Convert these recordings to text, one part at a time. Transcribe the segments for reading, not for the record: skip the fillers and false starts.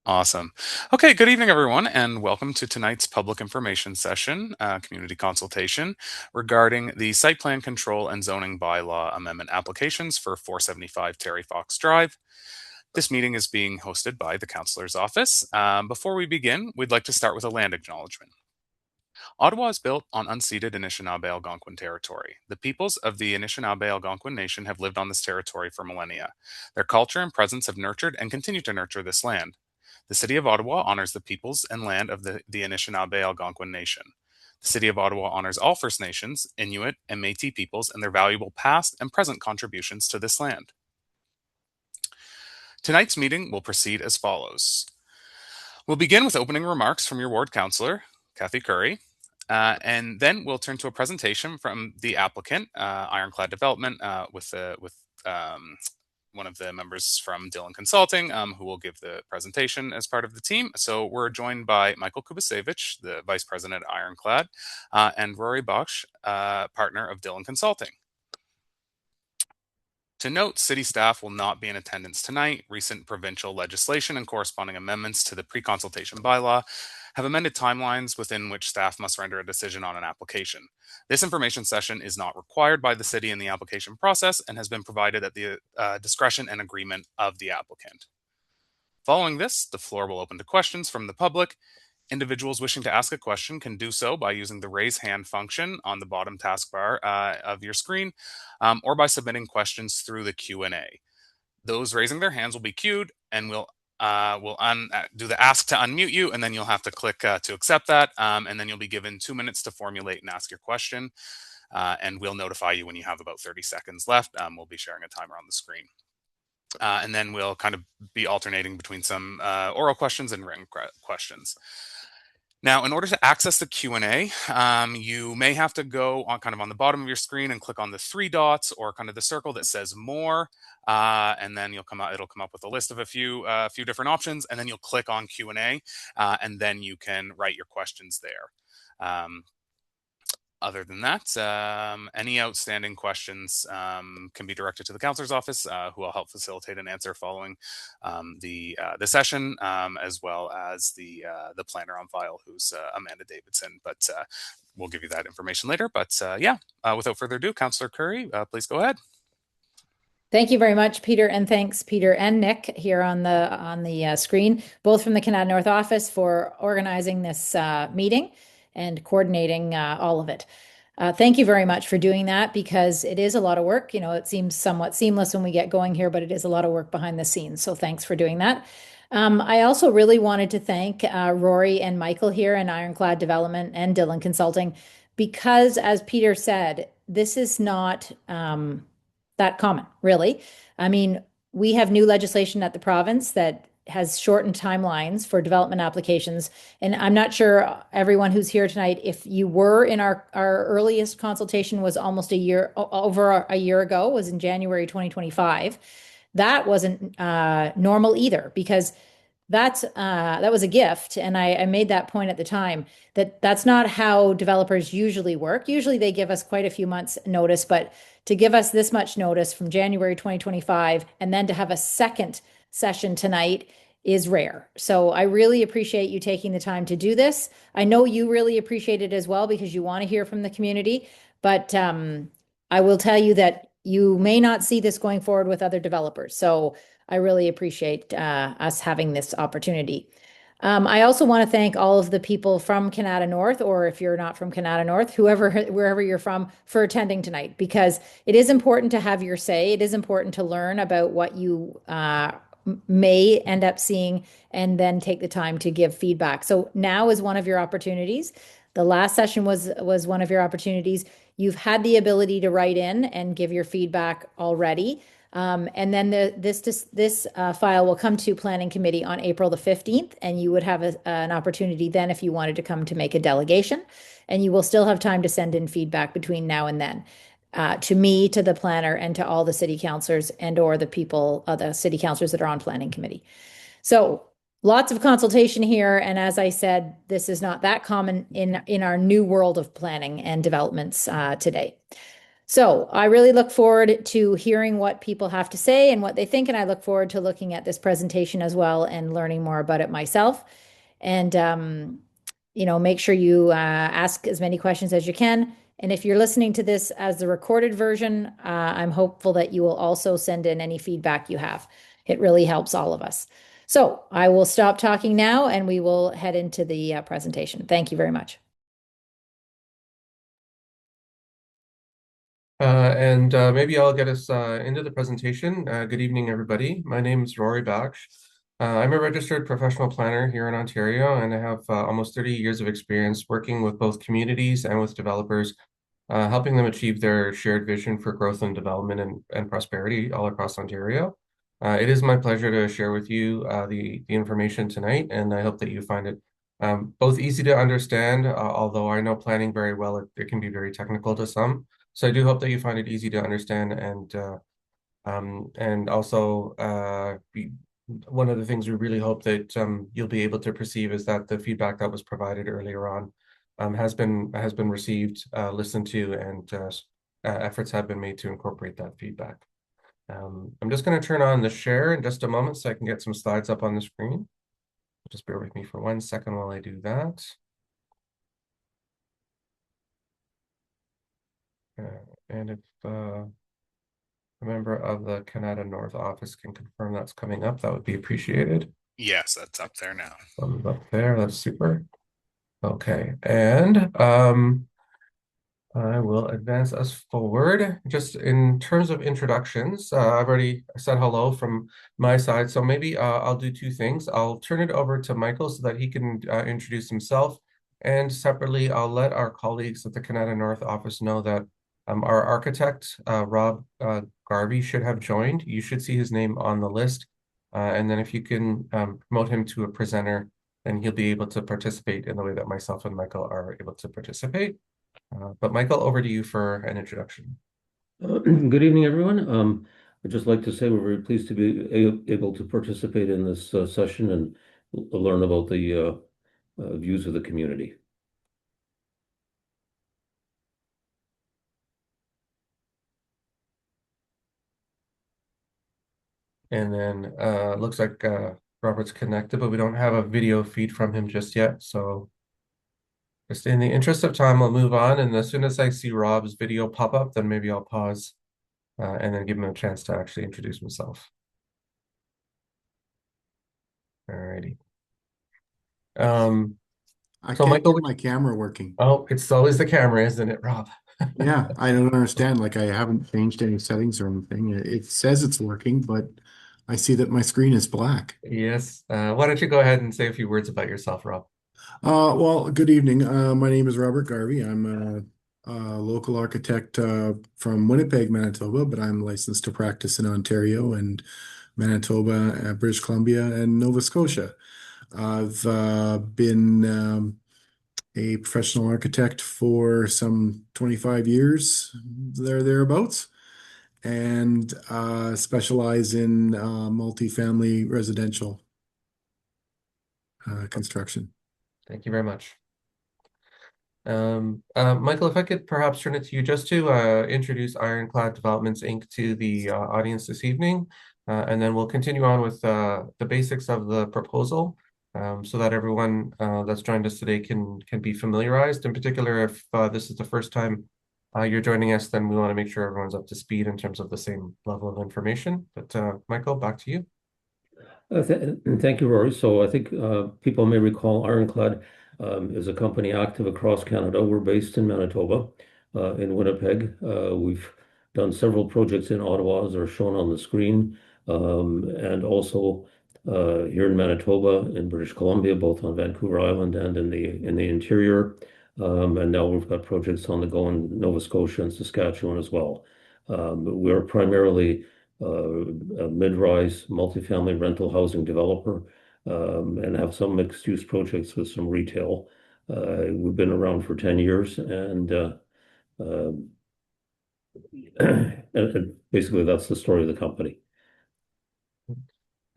Awesome. Okay, good evening, everyone, and welcome to tonight's public information session, community consultation regarding the site plan control and zoning bylaw amendment applications for 475 Terry Fox Drive. This meeting is being hosted by the Councillor's Office. Before we begin, we'd like to start with a land acknowledgement. Ottawa is built on unceded Anishinaabe Algonquin territory. The peoples of the Anishinaabe Algonquin Nation have lived on this territory for millennia. Their culture and presence have nurtured and continue to nurture this land. The City of Ottawa honors the peoples and land of the Anishinaabe Algonquin Nation. The City of Ottawa honors all First Nations, Inuit, and Métis peoples and their valuable past and present contributions to this land. Tonight's meeting will proceed as follows. We'll begin with opening remarks from your ward councillor, Kathy Curry, and then we'll turn to a presentation from the applicant, Ironclad Development, with one of the members from Dillon Consulting, who will give the presentation as part of the team. So we're joined by Michael Kubasevich, the Vice President at Ironclad, and Rory Bosch, partner of Dillon Consulting. To note, city staff will not be in attendance tonight. Recent provincial legislation and corresponding amendments to the pre-consultation bylaw have amended timelines within which staff must render a decision on an application. This information session is not required by the city in the application process and has been provided at the discretion and agreement of the applicant. Following this, the floor will open to questions from the public. Individuals wishing to ask a question can do so by using the raise hand function on the bottom taskbar of your screen, or by submitting questions through the Q&A. Those raising their hands will be queued, and we'll do the ask to unmute you, and then you'll have to click to accept that, and then you'll be given 2 minutes to formulate and ask your question, and we'll notify you when you have about 30 seconds left. We'll be sharing a timer on the screen. And then we'll kind of be alternating between some oral questions and written questions. Now, in order to access the Q&A, you may have to go on kind of on the bottom of your screen and click on the three dots or kind of the circle that says more, and then it'll come up with a list of a few different options, and then you'll click on Q&A, and then you can write your questions there. Other than that, any outstanding questions can be directed to the counselor's office, who will help facilitate an answer following the session, as well as the planner on file, who's Amanda Davidson. But we'll give you that information later. But without further ado, Councillor Curry, please go ahead. Thank you very much, Peter, and thanks, Peter and Nick, here on the screen, both from the Kanata North Office for organizing this meeting and coordinating all of it. Thank you very much for doing that, because it is a lot of work. You know, it seems somewhat seamless when we get going here, but it is a lot of work behind the scenes. So thanks for doing that. I also really wanted to thank Rory and Michael here in Ironclad Development and Dillon Consulting, because, as Peter said, this is not that common, really. I mean, we have new legislation at the province that has shortened timelines for development applications. And I'm not sure everyone who's here tonight, if you were in our earliest consultation was almost over a year ago, was in January 2025. That wasn't normal either, because that was a gift. And I made that point at the time that that's not how developers usually work. Usually they give us quite a few months notice, but to give us this much notice from January 2025 and then to have a second session tonight is rare. So I really appreciate you taking the time to do this. I know you really appreciate it as well, because you want to hear from the community, but I will tell you that you may not see this going forward with other developers. So I really appreciate us having this opportunity. I also want to thank all of the people from Kanata North, or if you're not from Kanata North, wherever you're from, for attending tonight, because it is important to have your say. It is important to learn about what you may end up seeing and then take the time to give feedback. So now is one of your opportunities. The last session was one of your opportunities. You've had the ability to write in and give your feedback already. And then this file will come to Planning Committee on April the 15th, and you would have an opportunity then, if you wanted to come, to make a delegation, and you will still have time to send in feedback between now and then, to me, to the planner, and to all the city councilors and or the city councilors that are on Planning Committee. So lots of consultation here, and as I said, this is not that common in our new world of planning and developments today. So I really look forward to hearing what people have to say and what they think, and I look forward to looking at this presentation as well and learning more about it myself. And make sure you ask as many questions as you can. And if you're listening to this as the recorded version, I'm hopeful that you will also send in any feedback you have. It really helps all of us. So I will stop talking now and we will head into the presentation. Thank you very much. And maybe I'll get us into the presentation. Good evening, everybody. My name is Rory Baksh. I'm a registered professional planner here in Ontario, and I have almost 30 years of experience working with both communities and with developers, helping them achieve their shared vision for growth and development and prosperity all across Ontario. It is my pleasure to share with you the information tonight, and I hope that you find it both easy to understand, although I know planning very well, it can be very technical to some. So I do hope that you find it easy to understand and also one of the things we really hope that you'll be able to perceive is that the feedback that was provided earlier on has been received, listened to, and efforts have been made to incorporate that feedback. I'm just going to turn on the share in just a moment so I can get some slides up on the screen. Just bear with me for 1 second while I do that. And if a member of the Kanata North Office can confirm that's coming up, that would be appreciated. Yes, that's up there now. Thumbs up there, that's super. Okay, and I will advance us forward. Just in terms of introductions, I've already said hello from my side, so maybe I'll do two things. I'll turn it over to Michael so that he can introduce himself, and separately, I'll let our colleagues at the Kanata North office know that our architect, Rob Garvey, should have joined. You should see his name on the list, and then if you can promote him to a presenter, then he'll be able to participate in the way that myself and Michael are able to participate. But Michael, over to you for an introduction. Good evening, everyone. I'd just like to say we're very pleased to be able to participate in this session and learn about the views of the community. And then looks like Robert's connected, but we don't have a video feed from him just yet. So just in the interest of time, I'll move on. And as soon as I see Rob's video pop up, then maybe I'll pause and then give him a chance to actually introduce himself. Alrighty. I So can't Michael, get my camera working. oh, it's always the camera, isn't it, Rob? Yeah, I don't understand. Like I haven't changed any settings or anything. It says it's working, but I see that my screen is black. Yes. Why don't you go ahead and say a few words about yourself, Rob? Well, good evening. My name is Robert Garvey. I'm a local architect from Winnipeg, Manitoba, but I'm licensed to practice in Ontario and Manitoba, British Columbia, and Nova Scotia. I've been a professional architect for some 25 years, thereabouts, and specialize in multifamily residential construction. Thank you very much. Michael, if I could perhaps turn it to you just to introduce Ironclad Developments Inc. to the audience this evening, and then we'll continue on with the basics of the proposal, so that everyone that's joined us today can be familiarized. In particular, if this is the first time you're joining us, then we want to make sure everyone's up to speed in terms of the same level of information. But Michael, back to you. Thank you, Rory. So I think people may recall Ironclad is a company active across Canada. We're based in Manitoba, in Winnipeg. We've done several projects in Ottawa, as are shown on the screen, and also here in Manitoba, in British Columbia, both on Vancouver Island and in the interior. And now we've got projects on the go in Nova Scotia and Saskatchewan as well. We're primarily a mid-rise multifamily rental housing developer, and have some mixed-use projects with some retail. We've been around for 10 years, and and basically that's the story of the company.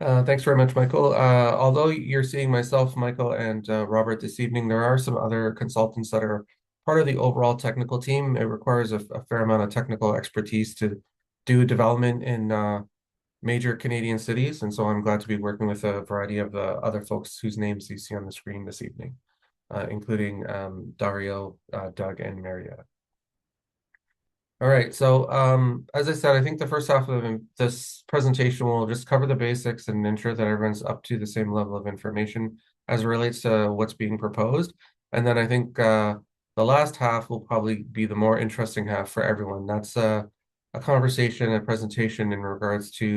Thanks very much, Michael. Although you're seeing myself, Michael, and Robert this evening, there are some other consultants that are part of the overall technical team. It requires a fair amount of technical expertise to do development in major Canadian cities. And so I'm glad to be working with a variety of other folks whose names you see on the screen this evening, including Dario, Doug, and Marietta. All right, so as I said, I think the first half of this presentation will just cover the basics and ensure that everyone's up to the same level of information as it relates to what's being proposed. And then I think the last half will probably be the more interesting half for everyone. That's a conversation, a presentation in regards to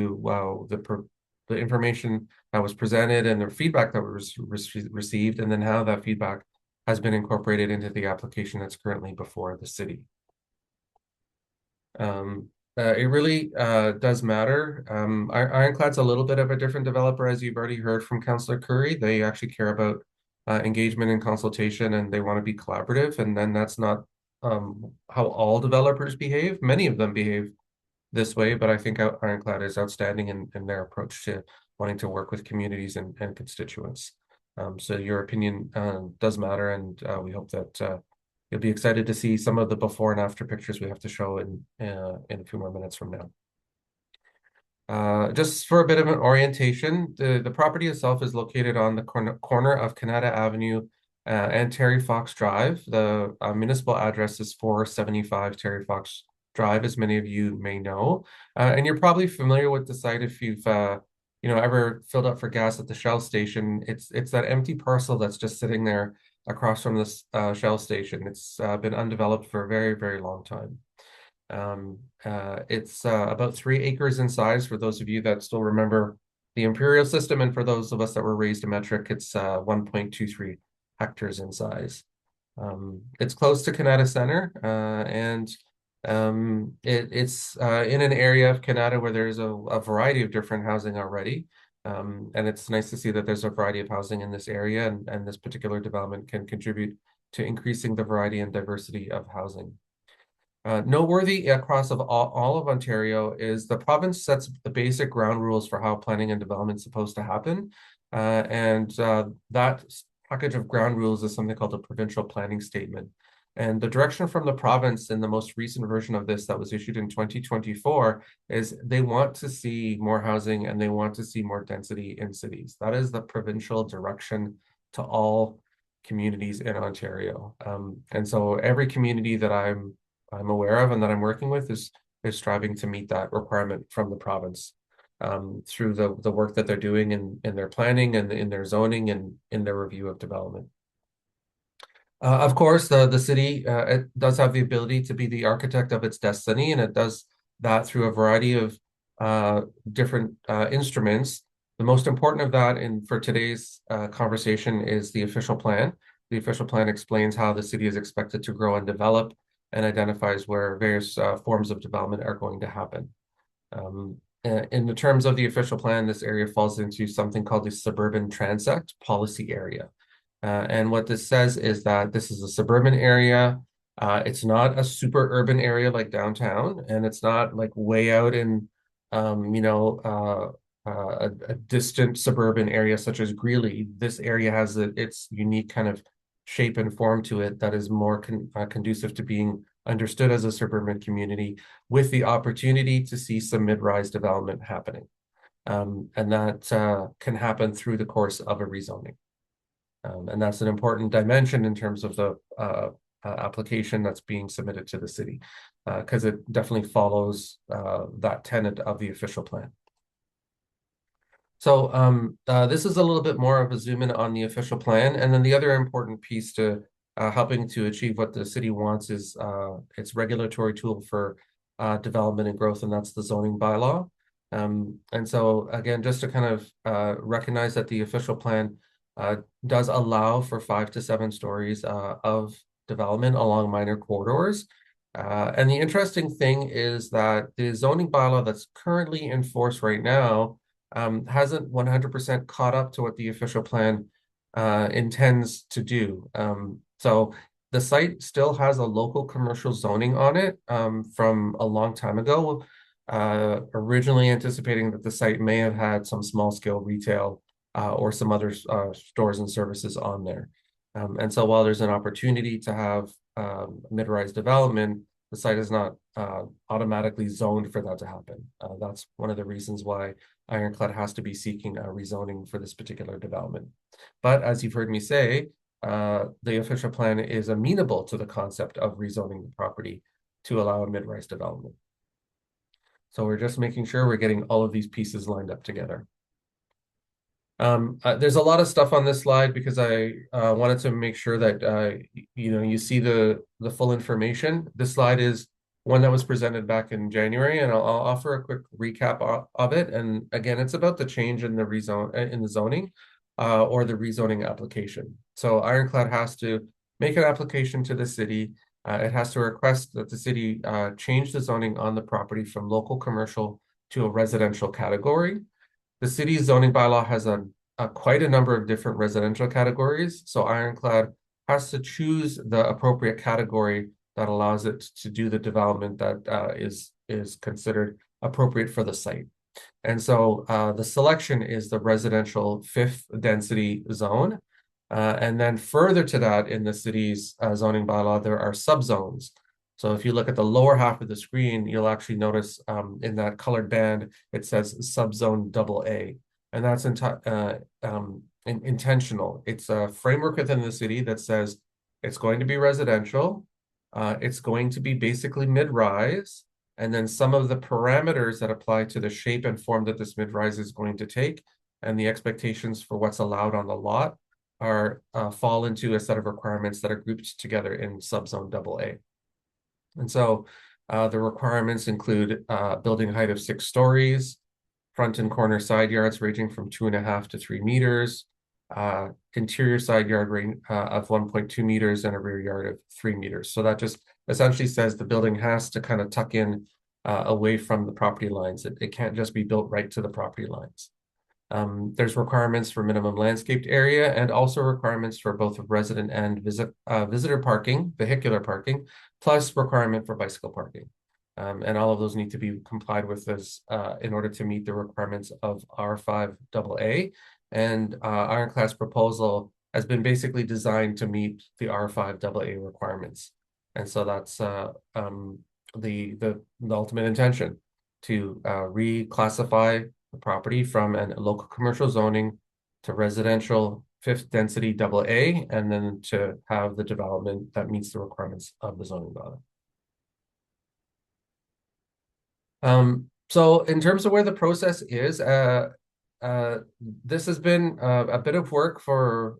the information that was presented and the feedback that was received, and then how that feedback has been incorporated into the application that's currently before the city. It really does matter. Ironclad's a little bit of a different developer, as you've already heard from Councillor Curry. They actually care about engagement and consultation, and they want to be collaborative. And then that's not how all developers behave. Many of them behave this way, but I think Ironclad is outstanding in their approach to wanting to work with communities and constituents. So your opinion does matter, and we hope that you'll be excited to see some of the before and after pictures we have to show in a few more minutes from now. Just for a bit of an orientation, the property itself is located on the corner of Kanata Avenue and Terry Fox Drive. The municipal address is 475 Terry Fox Drive, as many of you may know. And you're probably familiar with the site if you've ever filled up for gas at the Shell station. It's that empty parcel that's just sitting there across from this Shell station. It's been undeveloped for a very, very long time. It's about 3 acres in size for those of you that still remember the imperial system, and for those of us that were raised a metric, it's 1.23 hectares in size. It's close to Kanata Center, and it's in an area of Kanata where there's a variety of different housing already. And it's nice to see that there's a variety of housing in this area, and this particular development can contribute to increasing the variety and diversity of housing. Noteworthy across all of Ontario is the province sets the basic ground rules for how planning and development is supposed to happen. And that package of ground rules is something called a provincial planning statement. And the direction from the province in the most recent version of this that was issued in 2024 is they want to see more housing and they want to see more density in cities. That is the provincial direction to all communities in Ontario. And so every community that I'm aware of and that I'm working with is striving to meet that requirement from the province through the work that they're doing in their planning and in their zoning and in their review of development. Of course, the city it does have the ability to be the architect of its destiny, and it does that through a variety of different instruments. The most important of that for today's conversation is the official plan. The official plan explains how the city is expected to grow and develop and identifies where various forms of development are going to happen. In the terms of the official plan, this area falls into something called the Suburban Transect Policy Area. And what this says is that this is a suburban area. It's not a super urban area like downtown, and it's not like way out in, a distant suburban area such as Greeley. This area has its unique kind of shape and form to it that is more conducive to being understood as a suburban community, with the opportunity to see some mid-rise development happening. And that can happen through the course of a rezoning. And that's an important dimension in terms of the application that's being submitted to the city, because it definitely follows that tenet of the official plan. So this is a little bit more of a zoom in on the official plan. And then the other important piece to helping to achieve what the city wants is its regulatory tool for development and growth, and that's the zoning bylaw. And so again, just to kind of recognize that the official plan does allow for 5 to 7 stories of development along minor corridors. And the interesting thing is that the zoning bylaw that's currently in force right now hasn't 100% caught up to what the official plan intends to do. So the site still has a local commercial zoning on it from a long time ago, originally anticipating that the site may have had some small scale retail or some other stores and services on there. And so while there's an opportunity to have mid-rise development, the site is not automatically zoned for that to happen. That's one of the reasons why Ironclad has to be seeking rezoning for this particular development. But as you've heard me say, the official plan is amenable to the concept of rezoning the property to allow a mid-rise development. So we're just making sure we're getting all of these pieces lined up together. There's a lot of stuff on this slide because I wanted to make sure that you see the full information. This slide is one that was presented back in January, and I'll offer a quick recap of it. And again, it's about the change in the zoning or the rezoning application. So Ironclad has to make an application to the city. It has to request that the city change the zoning on the property from local commercial to a residential category. The city's zoning bylaw has quite a number of different residential categories, so Ironclad has to choose the appropriate category that allows it to do the development that is considered appropriate for the site. And so the selection is the residential 5th density zone. And then further to that, in the city's zoning bylaw, there are subzones. So if you look at the lower half of the screen, you'll actually notice in that colored band, it says subzone AA. And that's intentional. It's a framework within the city that says it's going to be residential. It's going to be basically mid-rise. And then some of the parameters that apply to the shape and form that this mid-rise is going to take and the expectations for what's allowed on the lot are fall into a set of requirements that are grouped together in subzone AA. And so the requirements include building height of 6 stories, front and corner side yards ranging from 2.5 to 3 meters, interior side yard range of 1.2 meters, and a rear yard of 3 meters. So that just essentially says the building has to kind of tuck in away from the property lines. It can't just be built right to the property lines. There's requirements for minimum landscaped area and also requirements for both resident and visitor parking, vehicular parking, plus requirement for bicycle parking. And all of those need to be complied with as in order to meet the requirements of R5 AA. And Ironclad's proposal has been basically designed to meet the R5 AA requirements. And so that's the ultimate intention to reclassify the property from a local commercial zoning to residential 5th density AA, and then to have the development that meets the requirements of the zoning bylaw. So in terms of where the process is, this has been a bit of work for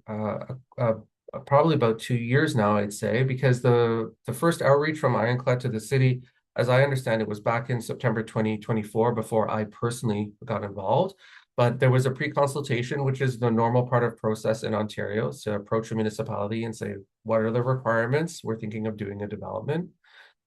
probably about 2 years now, I'd say, because the first outreach from Ironclad to the city, as I understand it, was back in September 2024 before I personally got involved. But there was a pre-consultation, which is the normal part of process in Ontario, to approach a municipality and say, what are the requirements? We're thinking of doing a development.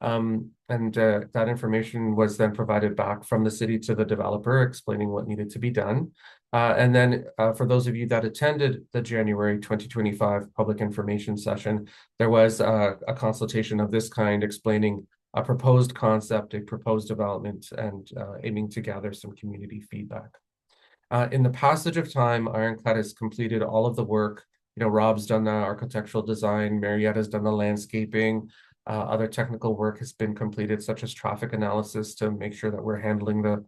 That information was then provided back from the city to the developer, explaining what needed to be done. And then for those of you that attended the January 2025 public information session, there was a consultation of this kind explaining a proposed concept, a proposed development, and aiming to gather some community feedback. In the passage of time, Ironclad has completed all of the work. Rob's done the architectural design, Marietta's done the landscaping. Other technical work has been completed, such as traffic analysis to make sure that we're handling the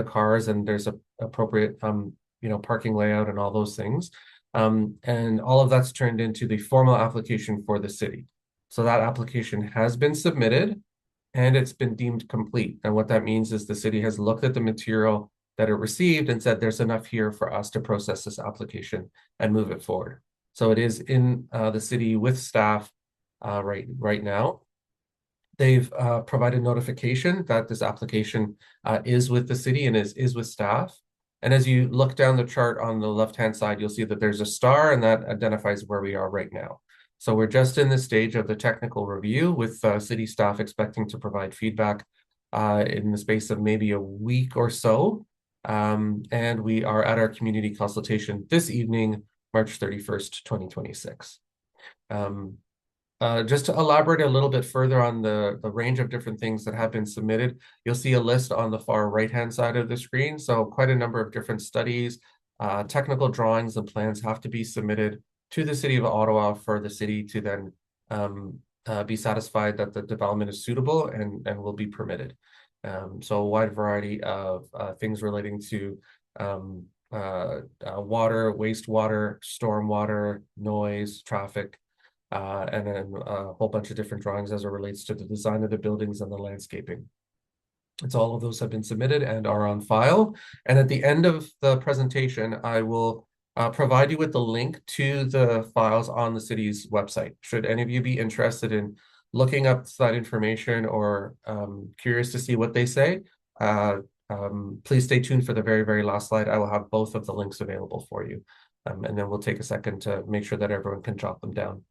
cars and there's a appropriate parking layout and all those things. And all of that's turned into the formal application for the city. So that application has been submitted and it's been deemed complete. And what that means is the city has looked at the material that it received and said there's enough here for us to process this application and move it forward. So it is in the city with staff right now. They've provided notification that this application is with the city and is with staff. And as you look down the chart on the left-hand side, you'll see that there's a star and that identifies where we are right now. So we're just in the stage of the technical review with city staff expecting to provide feedback in the space of maybe a week or so. And we are at our community consultation this evening, March 31st, 2026. Just to elaborate a little bit further on the range of different things that have been submitted, you'll see a list on the far right-hand side of the screen. So quite a number of different studies, technical drawings and plans have to be submitted to the City of Ottawa for the city to then be satisfied that the development is suitable and will be permitted. So a wide variety of things relating to water, wastewater, stormwater, noise, traffic, and then a whole bunch of different drawings as it relates to the design of the buildings and the landscaping. It's all of those have been submitted and are on file. And at the end of the presentation, I will provide you with the link to the files on the city's website. Should any of you be interested in looking up that information or curious to see what they say, please stay tuned for the very, very last slide. I will have both of the links available for you. And then we'll take a second to make sure that everyone can jot them down.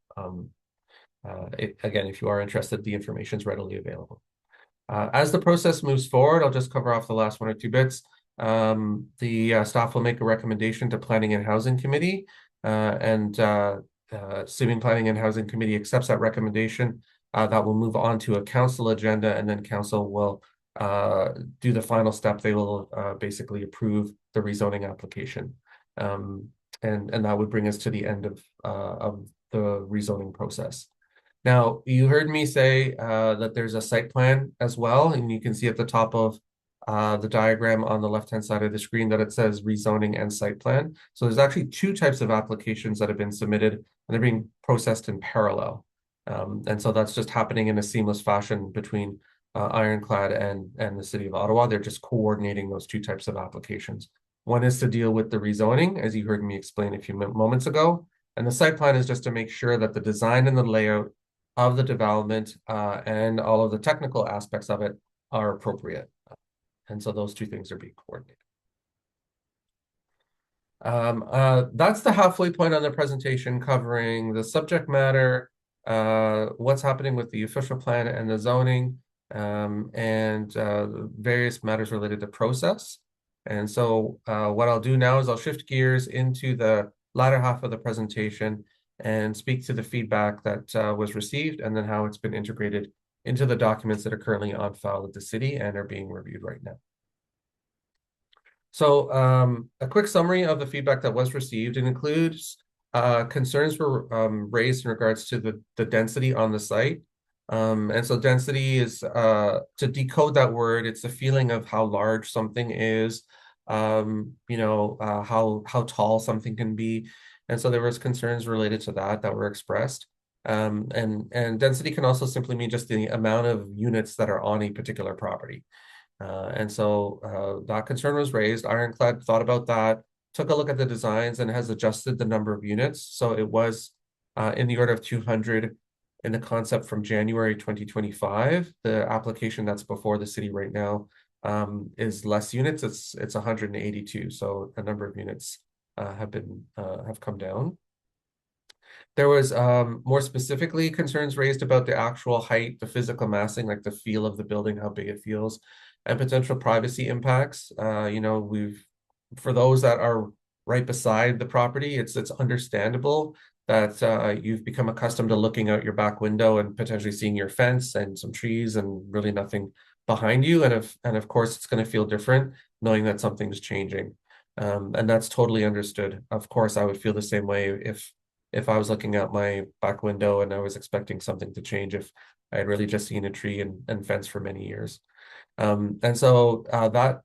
Again, if you are interested, the information is readily available. As the process moves forward, I'll just cover off the last one or two bits. The staff will make a recommendation to Planning and Housing Committee, and assuming Planning and Housing Committee accepts that recommendation, that will move on to a council agenda, and then council will do the final step. They will basically approve the rezoning application, and that would bring us to the end of the rezoning process. Now, you heard me say that there's a site plan as well, and you can see at the top of the diagram on the left-hand side of the screen that it says rezoning and site plan. So there's actually two types of applications that have been submitted, and they're being processed in parallel. And so that's just happening in a seamless fashion between Ironclad and the City of Ottawa. They're just coordinating those two types of applications. One is to deal with the rezoning, as you heard me explain a few moments ago, and the site plan is just to make sure that the design and the layout of the development and all of the technical aspects of it are appropriate. And so those two things are being coordinated. That's the halfway point on the presentation, covering the subject matter, what's happening with the official plan and the zoning, and various matters related to process. And so what I'll do now is I'll shift gears into the latter half of the presentation and speak to the feedback that was received, and then how it's been integrated into the documents that are currently on file at the city and are being reviewed right now. So a quick summary of the feedback that was received. It includes concerns were raised in regards to the density on the site. And so density is, to decode that word, it's the feeling of how large something is, how tall something can be. And so there was concerns related to that were expressed. And density can also simply mean just the amount of units that are on a particular property. And so that concern was raised. Ironclad thought about that, took a look at the designs, and has adjusted the number of units. So it was in the order of 200 in the concept from January 2025. The application that's before the city right now is less units. It's 182. So a number of units have come down. There was more specifically concerns raised about the actual height, the physical massing, like the feel of the building, how big it feels, and potential privacy impacts. For those that are right beside the property, it's understandable that you've become accustomed to looking out your back window and potentially seeing your fence and some trees and really nothing behind you. And of course, it's going to feel different knowing that something's changing. And that's totally understood. Of course, I would feel the same way if I was looking out my back window and I was expecting something to change if I had really just seen a tree and fence for many years. And so that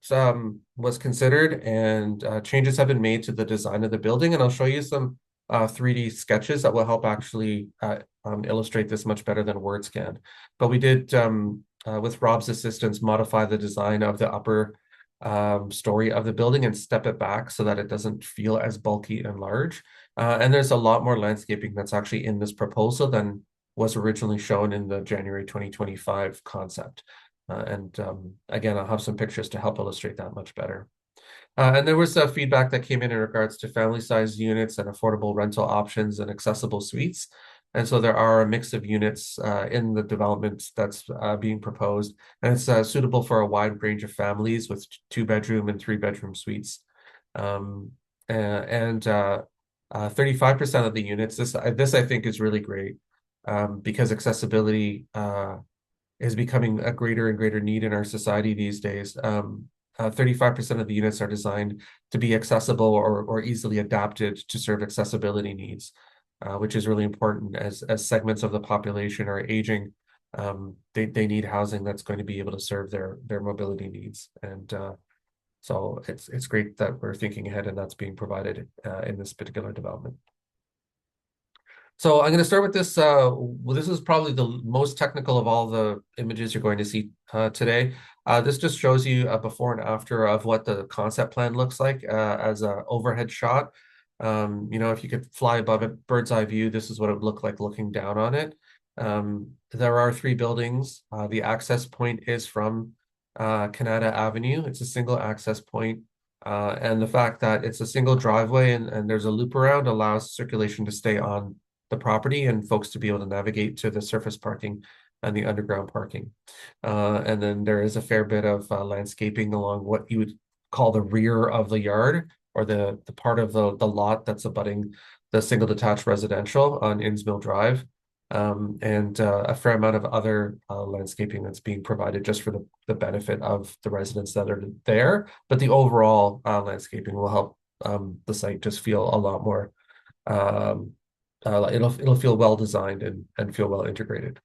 was considered, and changes have been made to the design of the building. And I'll show you some 3D sketches that will help actually illustrate this much better than word scan. But we did, with Rob's assistance, modify the design of the upper story of the building and step it back so that it doesn't feel as bulky and large. And there's a lot more landscaping that's actually in this proposal than was originally shown in the January 2025 concept. Again, I'll have some pictures to help illustrate that much better. And there was feedback that came in regards to family-sized units and affordable rental options and accessible suites. And so there are a mix of units in the development that's being proposed, and it's suitable for a wide range of families with 2-bedroom and 3-bedroom suites. 35% of the units, this I think is really great because accessibility is becoming a greater and greater need in our society these days. 35% of the units are designed to be accessible or easily adapted to serve accessibility needs. which is really important as segments of the population are aging. They need housing that's going to be able to serve their mobility needs. And so it's great that we're thinking ahead and that's being provided in this particular development. So I'm going to start with this. Well, this is probably the most technical of all the images you're going to see today. This just shows you a before and after of what the concept plan looks like as an overhead shot. If you could fly above it, bird's eye view, this is what it would look like looking down on it. There are 3 buildings. The access point is from Kanata Avenue. It's a single access point. And the fact that it's a single driveway and there's a loop around allows circulation to stay on the property and folks to be able to navigate to the surface parking and the underground parking. And then there is a fair bit of landscaping along what you would call the rear of the yard or the part of the lot that's abutting the single detached residential on Innsmill Drive. And a fair amount of other landscaping that's being provided just for the benefit of the residents that are there. But the overall landscaping will help the site just feel a lot more it'll feel well designed and feel well integrated.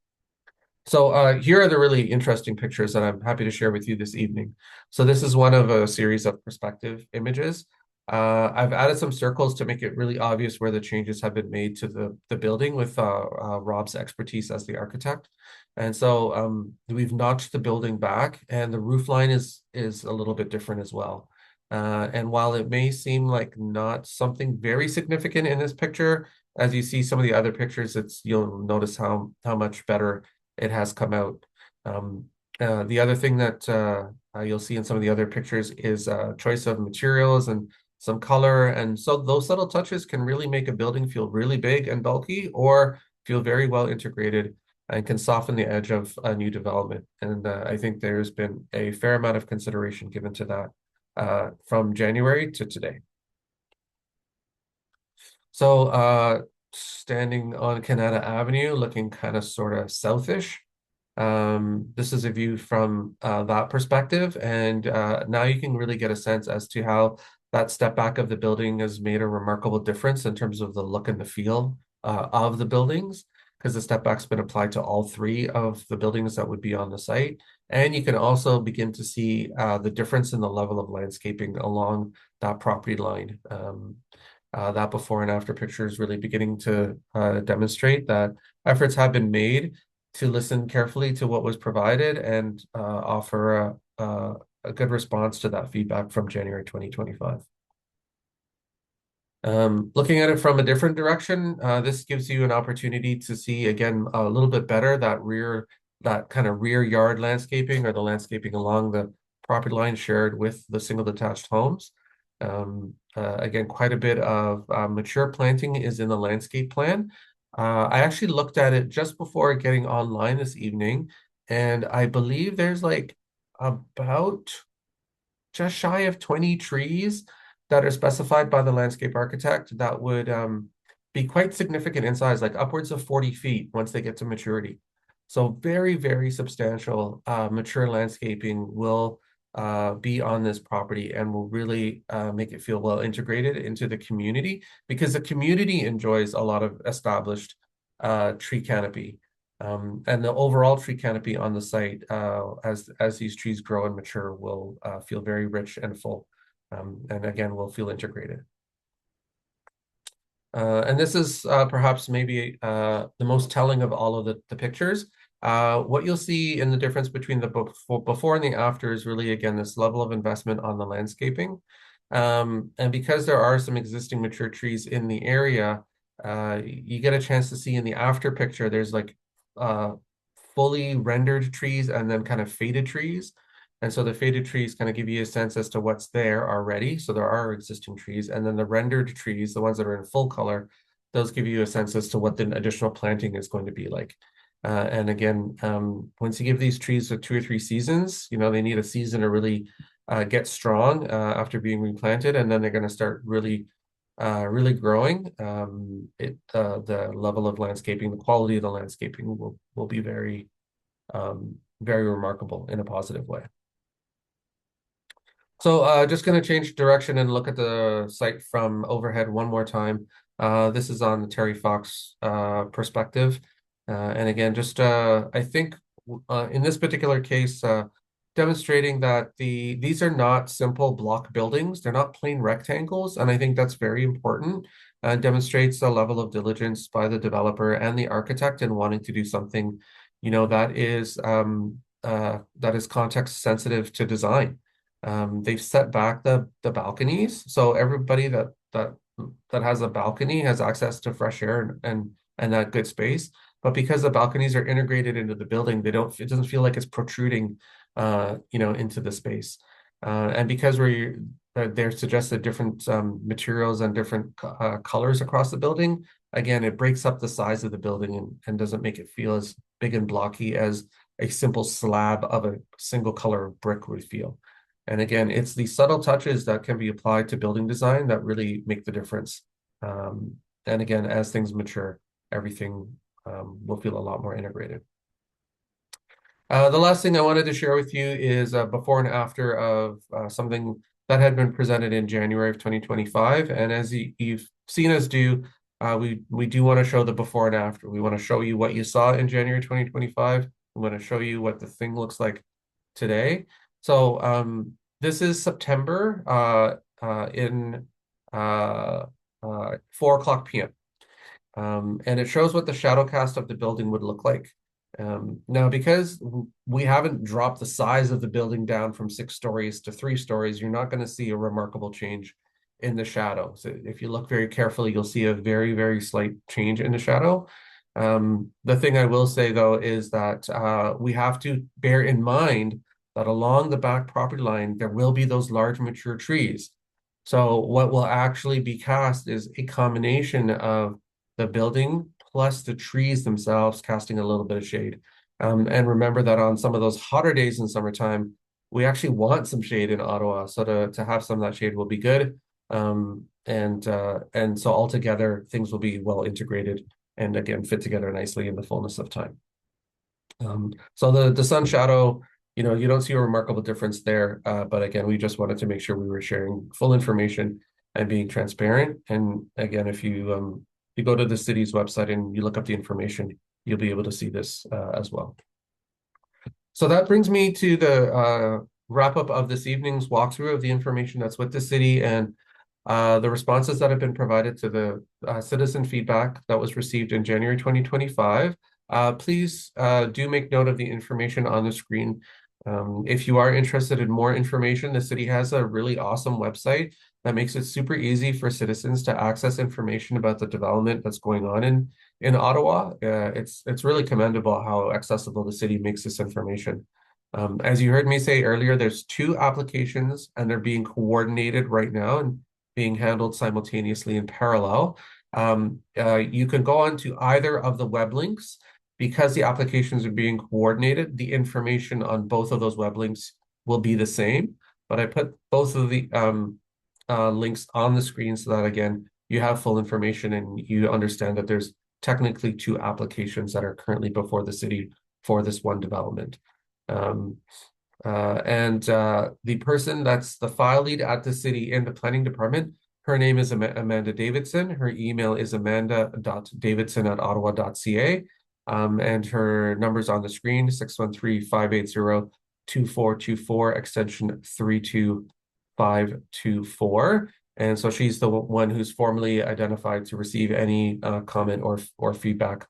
So here are the really interesting pictures that I'm happy to share with you this evening. So this is one of a series of perspective images. I've added some circles to make it really obvious where the changes have been made to the building with Rob's expertise as the architect. And so we've notched the building back and the roof line is a little bit different as well. And while it may seem like not something very significant in this picture, as you see some of the other pictures, you'll notice how much better it has come out. The other thing that you'll see in some of the other pictures is choice of materials and some color. And so those subtle touches can really make a building feel really big and bulky or feel very well integrated and can soften the edge of a new development. And I think there's been a fair amount of consideration given to that from January to today. So standing on Kanata Avenue, looking kind of sort of southish. This is a view from that perspective, and now you can really get a sense as to how that step back of the building has made a remarkable difference in terms of the look and the feel of the buildings, because the step back's been applied to all 3 of the buildings that would be on the site. And you can also begin to see the difference in the level of landscaping along that property line. That before and after picture is really beginning to demonstrate that efforts have been made to listen carefully to what was provided and offer a good response to that feedback from January 2025. Looking at it from a different direction, this gives you an opportunity to see again a little bit better that kind of rear yard landscaping or the landscaping along the property line shared with the single detached homes. Again, quite a bit of mature planting is in the landscape plan. I actually looked at it just before getting online this evening, and I believe there's like about just shy of 20 trees that are specified by the landscape architect that would be quite significant in size, like upwards of 40 feet once they get to maturity. So very, very substantial mature landscaping will be on this property and will really make it feel well integrated into the community because the community enjoys a lot of established tree canopy. And the overall tree canopy on the site, as these trees grow and mature, will feel very rich and full, and again, will feel integrated. And this is perhaps maybe the most telling of all of the pictures. What you'll see in the difference between the before and the after is really, again, this level of investment on the landscaping. And because there are some existing mature trees in the area, you get a chance to see in the after picture, there's like fully rendered trees and then kind of faded trees. And so the faded trees kind of give you a sense as to what's there already. So there are existing trees. And then the rendered trees, the ones that are in full color, those give you a sense as to what the additional planting is going to be like. And again, once you give these trees 2 or 3 seasons, they need a season to really get strong after being replanted. And then they're going to start really growing. The level of landscaping, the quality of the landscaping will be very, very remarkable in a positive way. So just going to change direction and look at the site from overhead one more time. This is on the Terry Fox perspective. And again, just I think in this particular case, demonstrating that these are not simple block buildings, they're not plain rectangles, and I think that's very important. Demonstrates a level of diligence by the developer and the architect in wanting to do something, that is context sensitive to design. They've set back the balconies, so everybody that has a balcony has access to fresh air and that good space. But because the balconies are integrated into the building, it doesn't feel like it's protruding, into the space. And because they're suggested different materials and different colors across the building, again, it breaks up the size of the building and doesn't make it feel as big and blocky as a simple slab of a single color of brick would feel. And again, it's the subtle touches that can be applied to building design that really make the difference. And again, as things mature, everything will feel a lot more integrated. The last thing I wanted to share with you is before and after of something that had been presented in January of 2025. And as you've seen us do, we do want to show the before and after. We want to show you what you saw in January 2025. We want to show you what the thing looks like today. So this is September in 4 o'clock p.m. And it shows what the shadow cast of the building would look like. Now, because we haven't dropped the size of the building down from 6 stories to 3 stories, you're not going to see a remarkable change in the shadow. So if you look very carefully, you'll see a very, very slight change in the shadow. The thing I will say, though, is that we have to bear in mind that along the back property line, there will be those large mature trees. So what will actually be cast is a combination of the building plus the trees themselves casting a little bit of shade. And remember that on some of those hotter days in summertime, we actually want some shade in Ottawa. So to have some of that shade will be good. And so altogether, things will be well integrated and again, fit together nicely in the fullness of time. So the sun shadow, you don't see a remarkable difference there. But again, we just wanted to make sure we were sharing full information and being transparent. And again, if you go to the city's website and you look up the information, you'll be able to see this as well. So that brings me to the wrap up of this evening's walkthrough of the information that's with the city and the responses that have been provided to the citizen feedback that was received in January 2025. Please do make note of the information on the screen. If you are interested in more information, the city has a really awesome website that makes it super easy for citizens to access information about the development that's going on in Ottawa. It's really commendable how accessible the city makes this information. As you heard me say earlier, there's 2 applications and they're being coordinated right now and being handled simultaneously in parallel. You can go on to either of the web links. Because the applications are being coordinated, the information on both of those web links will be the same. But I put both of the links on the screen so that, again, you have full information and you understand that there's technically 2 applications that are currently before the city for this one development. The person that's the file lead at the city in the planning department, her name is Amanda Davidson. Her email is amanda.davidson@ottawa.ca. And her number's on the screen, 613-580-2424, extension 32524. And so she's the one who's formally identified to receive any comment or feedback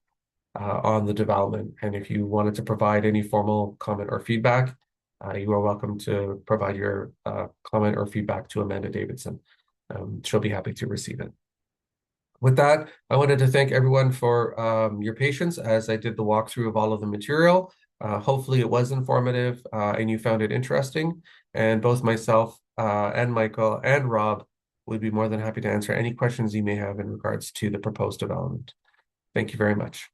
on the development. And if you wanted to provide any formal comment or feedback, you are welcome to provide your comment or feedback to Amanda Davidson. She'll be happy to receive it. With that, I wanted to thank everyone for your patience as I did the walkthrough of all of the material. Hopefully it was informative and you found it interesting. And both myself and Michael and Rob would be more than happy to answer any questions you may have in regards to the proposed development. Thank you very much.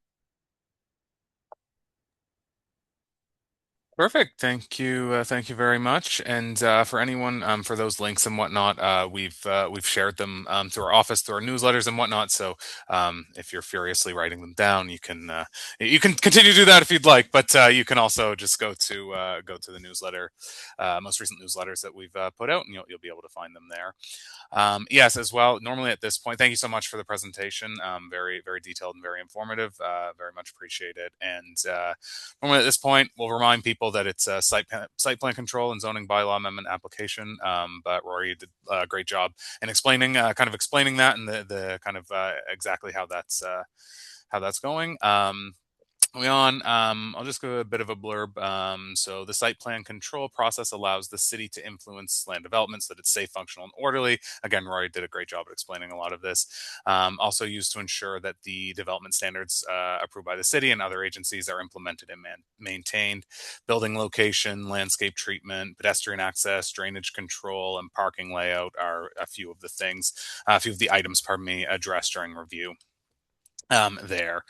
Perfect. Thank you. Thank you very much. And for anyone, for those links and whatnot, we've shared them through our office, through our newsletters and whatnot. So if you're furiously writing them down, you can continue to do that if you'd like. But you can also just go to the newsletter, most recent newsletters that we've put out, and you'll be able to find them there. Yes, as well. Normally at this point, thank you so much for the presentation. Very, very detailed and very informative. Very much appreciated. And normally at this point, we'll remind people that it's a site plan control and zoning bylaw amendment application. But Rory did a great job in explaining, kind of explaining that and the kind of exactly how that's going. I'll just go a bit of a blurb. So the site plan control process allows the city to influence land development so that it's safe, functional, and orderly. Again, Roy did a great job at explaining a lot of this. Also used to ensure that the development standards approved by the city and other agencies are implemented and maintained. Building location, landscape treatment, pedestrian access, drainage control, and parking layout are a few of the items, pardon me, addressed during review there.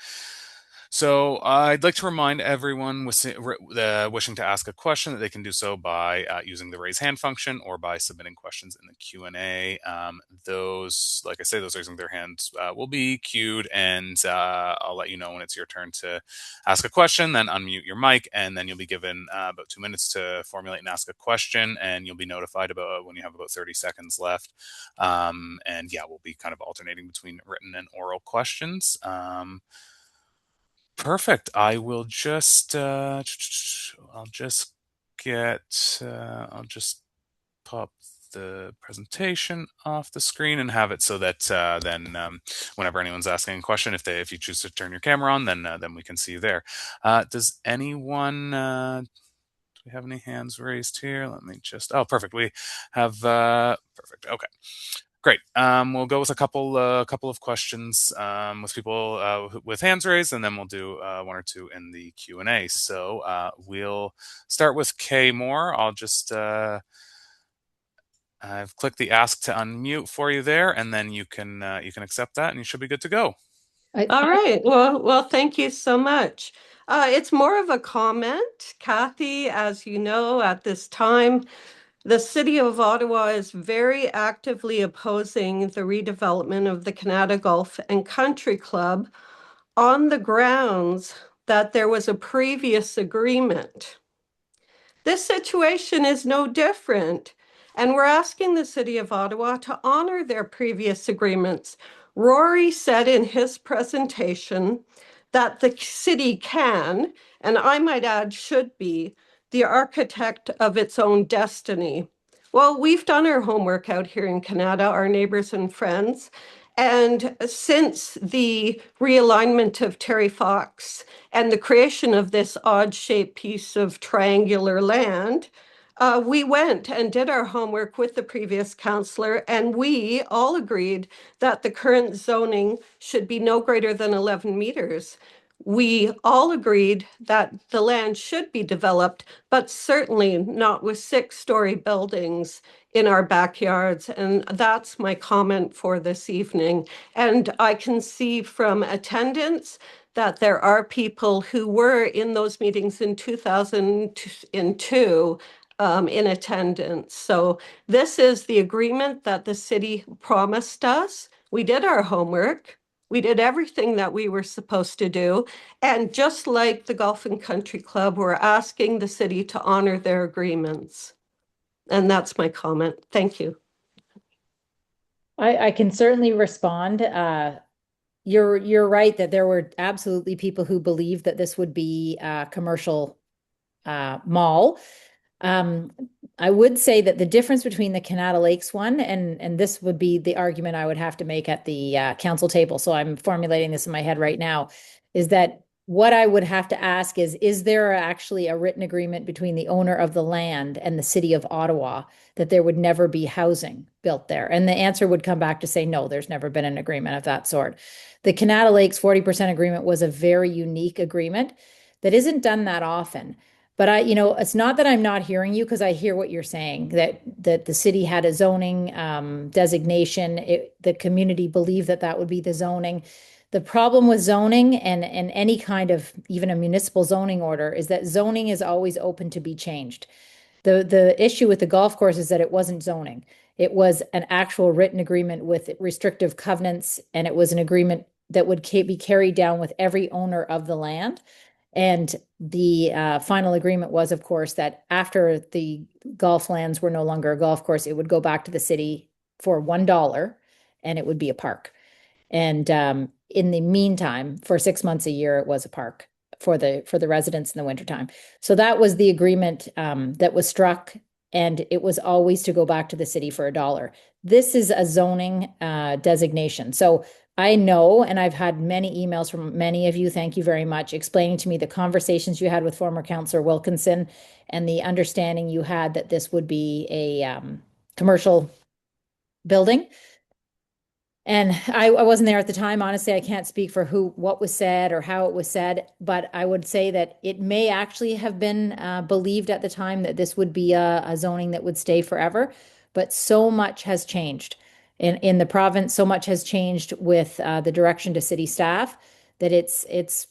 So I'd like to remind everyone wishing to ask a question that they can do so by using the raise hand function or by submitting questions in the Q&A. Those, like I say, those raising their hands will be queued, and I'll let you know when it's your turn to ask a question. Then unmute your mic, and then you'll be given about 2 minutes to formulate and ask a question, and you'll be notified about when you have about 30 seconds left. And yeah, we'll be kind of alternating between written and oral questions. Perfect. I'll just I'll just pop the presentation off the screen and have it so that then whenever anyone's asking a question, if you choose to turn your camera on, then we can see you there. Does anyone do we have any hands raised here? Let me just. Oh, perfect. We have perfect. Okay. Great. We'll go with a couple of questions with people with hands raised, and then we'll do one or two in the Q&A. So we'll start with Kay Moore. I've clicked the ask to unmute for you there, and then you can accept that, and you should be good to go. All right. Well, thank you so much. It's more of a comment. Kathy, as you know, at this time, the City of Ottawa is very actively opposing the redevelopment of the Kanata Golf and Country Club on the grounds that there was a previous agreement. This situation is no different, and we're asking the City of Ottawa to honor their previous agreements. Rory said in his presentation that the city can, and I might add should be, the architect of its own destiny. Well, we've done our homework out here in Canada, our neighbors and friends, and since the realignment of Terry Fox and the creation of this odd-shaped piece of triangular land, we went and did our homework with the previous councillor, and we all agreed that the current zoning should be no greater than 11 meters. We all agreed that the land should be developed, but certainly not with 6-story buildings in our backyards. And that's my comment for this evening. And I can see from attendance that there are people who were in those meetings in 2002 in attendance. So this is the agreement that the city promised us. We did our homework. We did everything that we were supposed to do. And just like the Golf and Country Club, we're asking the city to honor their agreements. And that's my comment. Thank you. I can certainly respond. You're right that there were absolutely people who believed that this would be a commercial mall. I would say that the difference between the Kanata Lakes one and this would be the argument I would have to make at the council table. So I'm formulating this in my head right now, is that what I would have to ask is there actually a written agreement between the owner of the land and the city of Ottawa that there would never be housing built there? And the answer would come back to say, no, there's never been an agreement of that sort. The Kanata Lakes 40% agreement was a very unique agreement that isn't done that often. But it's not that I'm not hearing you, because I hear what you're saying, that the city had a zoning designation. The community believed that would be the zoning. The problem with zoning and any kind of even a municipal zoning order is that zoning is always open to be changed. The issue with the golf course is that it wasn't zoning. It was an actual written agreement with restrictive covenants, and it was an agreement that would be carried down with every owner of the land. And the final agreement was, of course, that after the golf lands were no longer a golf course, it would go back to the city for $1 and it would be a park. And in the meantime, for 6 months a year, it was a park for the residents in the wintertime. So that was the agreement that was struck, and it was always to go back to the city for $1. This is a zoning designation. So I know, and I've had many emails from many of you, thank you very much, explaining to me the conversations you had with former Councillor Wilkinson and the understanding you had that this would be a commercial building. And I wasn't there at the time. Honestly, I can't speak for what was said or how it was said, but I would say that it may actually have been believed at the time that this would be a zoning that would stay forever. But so much has changed in the province. So much has changed with the direction to city staff that it's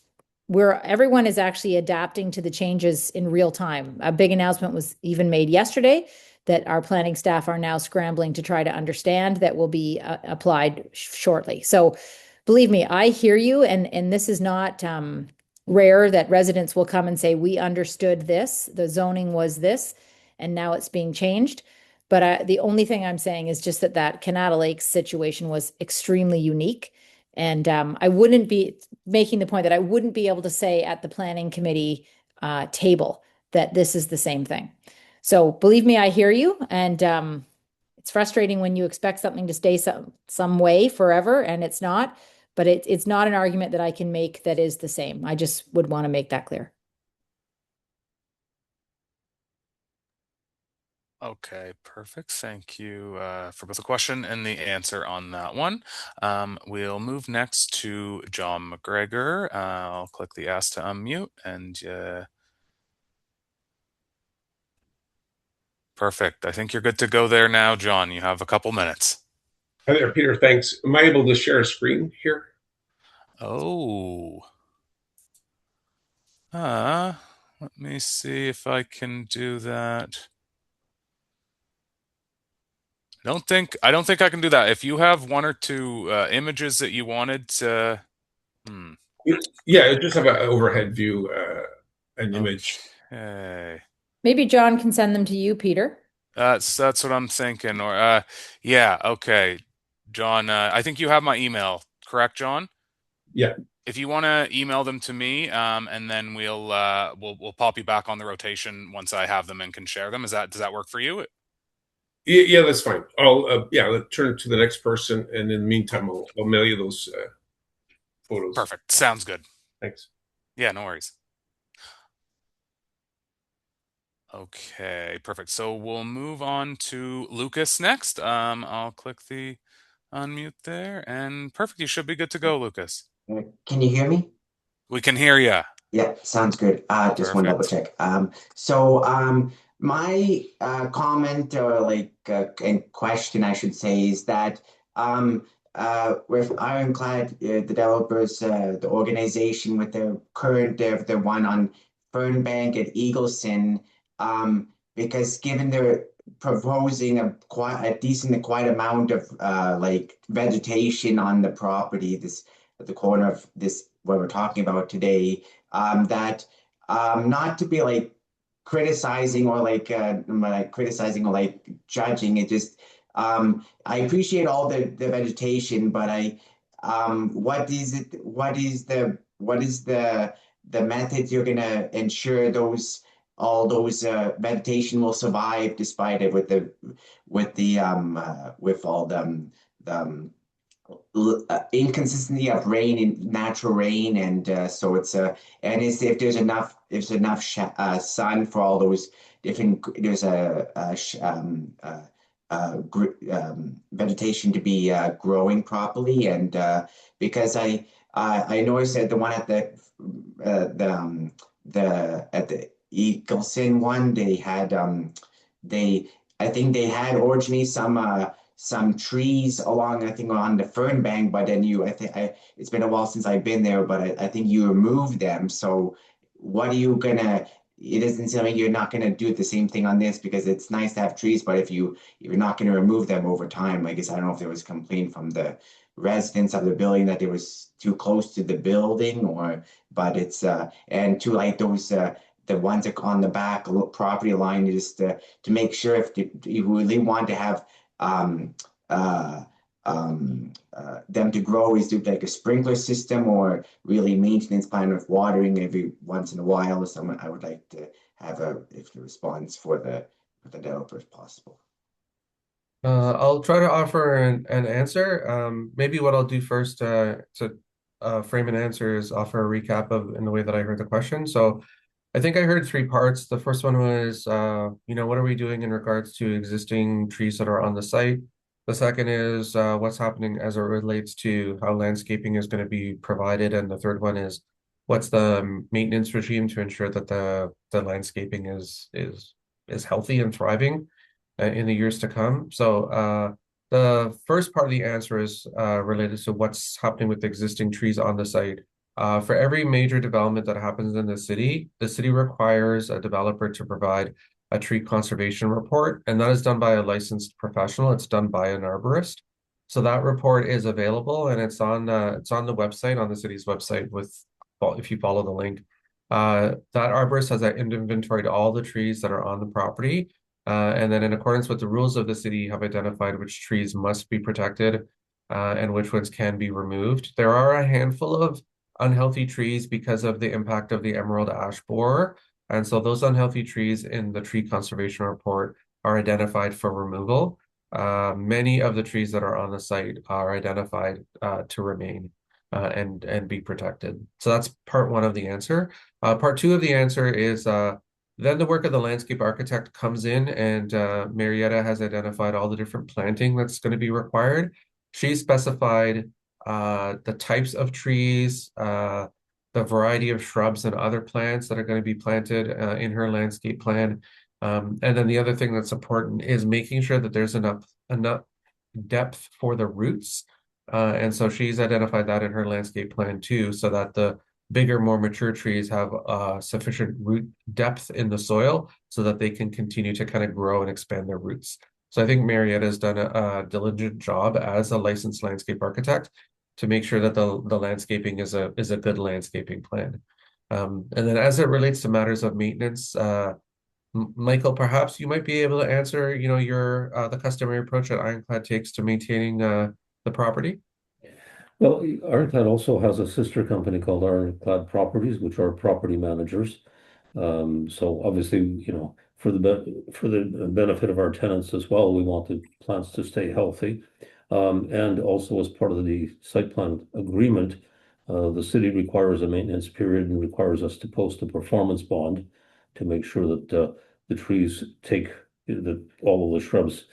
where everyone is actually adapting to the changes in real time. A big announcement was even made yesterday that our planning staff are now scrambling to try to understand that will be applied shortly. So believe me, I hear you. And this is not rare that residents will come and say, we understood this, the zoning was this, and now it's being changed. But the only thing I'm saying is just that Kanata Lakes situation was extremely unique. And I wouldn't be making the point that I wouldn't be able to say at the planning committee table that this is the same thing. So believe me, I hear you. And it's frustrating when you expect something to stay some way forever and it's not. But it's not an argument that I can make that is the same. I just would want to make that clear. Okay, perfect. Thank you for both the question and the answer on that one. We'll move next to John McGregor. I'll click the ask to unmute and perfect. I think you're good to go there now, John. You have a couple minutes. Hi there, Peter. Thanks. Am I able to share a screen here? Oh. Let me see if I can do that. I don't think I can do that. If you have one or two images that you wanted to, Yeah, just have an overhead view, an image. Okay. Maybe John can send them to you, Peter. That's what I'm thinking. Or yeah, okay. John, I think you have my email, correct, John? Yeah. If you want to email them to me, and then we'll pop you back on the rotation once I have them and can share them. Does that work for you? Yeah, that's fine. I'll turn it to the next person, and in the meantime, I'll mail you those photos. Perfect. Sounds good. Thanks. Yeah, no worries. Okay, perfect. So we'll move on to Lucas next. I'll click the unmute there, and perfect. You should be good to go, Lucas. Can you hear me? We can hear you. Yeah, sounds good. Just one double Perfect. check. My comment or and question, I should say, is that with Ironclad developers, the organization with the current the one on Fernbank at Eagleson, because given they're proposing a decent quite amount of vegetation on the property, this at the corner of this what we're talking about today, that not to be criticizing or criticizing or judging. It just I appreciate all the vegetation, but what is the method you're gonna ensure all those vegetation will survive despite it with all the inconsistency of rain and natural rain, and so it's and is if there's enough sun for all those different there's vegetation to be growing properly, and because I noticed that the one at the at the Eagleson one they had they I think they had originally some trees along, I think, on the fern bank, but then it's been a while since I've been there, but I think you removed them. So what are you gonna, it doesn't seem like you're not gonna do the same thing on this because it's nice to have trees, but if you're not gonna remove them over time, I guess I don't know if there was a complaint from the residents of the building that it was too close to the building or, but it's, and to like those, the ones that on the back property line, just to make sure if you really want to have um, uh, them to grow, is do like a sprinkler system or really maintenance plan with watering every once in a while or someone. I would like to have a if the response for the developer if possible. I'll try to offer an answer. Maybe what I'll do first to frame an answer is offer a recap of in the way that I heard the question. So I think I heard three parts. The first one was, what are we doing in regards to existing trees that are on the site? The second is what's happening as it relates to how landscaping is going to be provided. And the third one is what's the maintenance regime to ensure that the landscaping is healthy and thriving in the years to come. So the first part of the answer is related to what's happening with the existing trees on the site. For every major development that happens in the city requires a developer to provide a tree conservation report, and that is done by a licensed professional. It's done by an arborist. So that report is available, and it's on the website, on the city's website. If you follow the link, that arborist has inventoried all the trees that are on the property, and then in accordance with the rules of the city, have identified which trees must be protected, and which ones can be removed. There are a handful of unhealthy trees because of the impact of the emerald ash borer. And so those unhealthy trees in the tree conservation report are identified for removal. Many of the trees that are on the site are identified to remain and be protected. So that's part one of the answer. Part two of the answer is then the work of the landscape architect comes in, and Marietta has identified all the different planting that's going to be required. She specified the types of trees, the variety of shrubs and other plants that are going to be planted in her landscape plan. And then the other thing that's important is making sure that there's enough depth for the roots. And so she's identified that in her landscape plan too, so that the bigger, more mature trees have sufficient root depth in the soil so that they can continue to kind of grow and expand their roots. So I think Marietta has done a diligent job as a licensed landscape architect to make sure that the landscaping is a good landscaping plan. And then as it relates to matters of maintenance, Michael, perhaps you might be able to answer, your the customary approach that Ironclad takes to maintaining the property. Well, Ironclad also has a sister company called Ironclad Properties, which are property managers. So obviously, for the benefit of our tenants as well, we want the plants to stay healthy. And also as part of the site plan agreement, the city requires a maintenance period and requires us to post a performance bond to make sure that the trees that all of the shrubs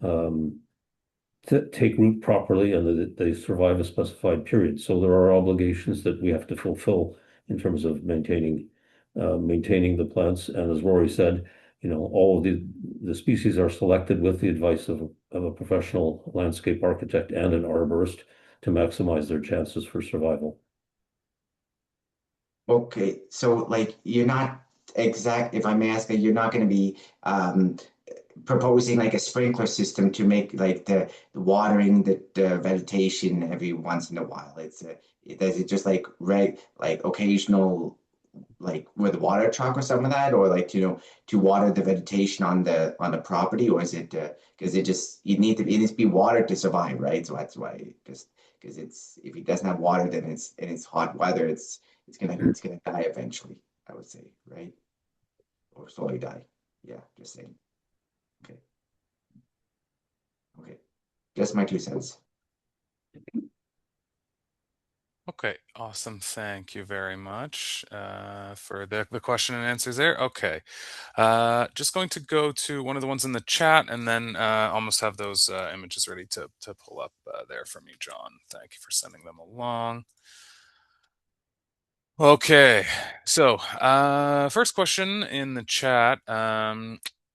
um, take root properly and that they survive a specified period. So there are obligations that we have to fulfill in terms of maintaining the plants. And as Rory said, all of the species are selected with the advice of a professional landscape architect and an arborist to maximize their chances for survival. Okay, so like you're not exact, if I may ask, you're not going to be proposing like a sprinkler system to make like the watering the vegetation every once in a while. Does it just like like occasional like with a water truck or some of that, or like to water the vegetation on the property, or is it because it just it needs to be watered to survive, right? So that's why just because it's if it doesn't have water, then it's hot weather, it's gonna die eventually, I would say, right? Or slowly die. Yeah, just saying. Okay. Okay. Just my 2 cents. Okay, awesome. Thank you very much for the question and answers there. Okay, just going to go to one of the ones in the chat and then almost have those images ready to pull up there from you, John. Thank you for sending them along. Okay, so first question in the chat.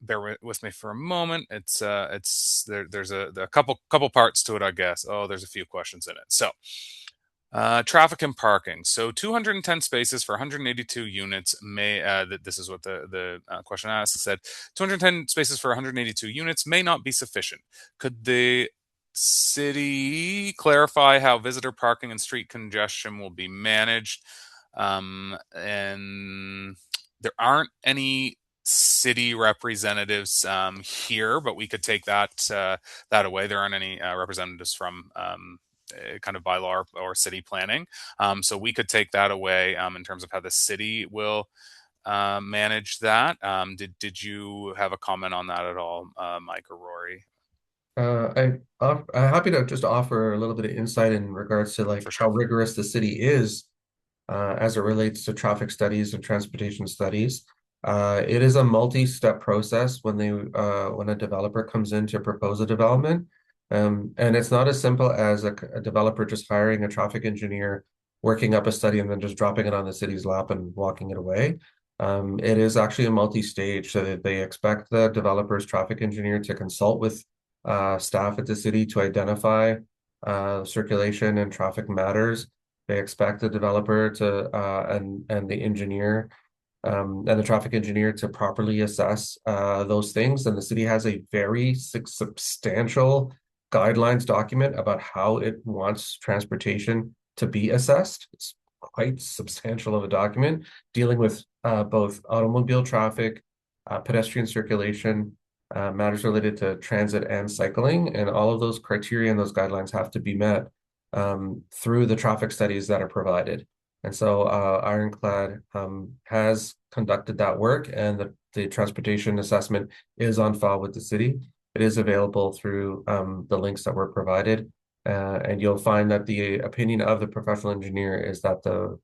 bear with me for a moment. There's a couple parts to it, I guess. Oh, there's a few questions in it. So, traffic and parking. So 210 spaces for 182 units may, this is what the question asked, said 210 spaces for 182 units may not be sufficient. Could the city clarify how visitor parking and street congestion will be managed? And there aren't any city representatives here, but we could take that away. There aren't any representatives from kind of bylaw or city planning. So we could take that away in terms of how the city will manage that. Did you have a comment on that at all, Mike or Rory? I'm happy to just offer a little bit of insight in regards to like For how sure. rigorous the city is as it relates to traffic studies and transportation studies. It is a multi-step process when a developer comes in to propose a development. And it's not as simple as a developer just hiring a traffic engineer, working up a study, and then just dropping it on the city's lap and walking it away. It is actually a multi-stage, so that they expect the developer's traffic engineer to consult with staff at the city to identify circulation and traffic matters. They expect the developer to and the engineer and the traffic engineer to properly assess those things. And the city has a very substantial guidelines document about how it wants transportation to be assessed. It's quite substantial of a document dealing with both automobile traffic, pedestrian circulation, matters related to transit and cycling, and all of those criteria and those guidelines have to be met through the traffic studies that are provided. And so Ironclad has conducted that work, and the transportation assessment is on file with the city. It is available through the links that were provided. And you'll find that the opinion of the professional engineer is that the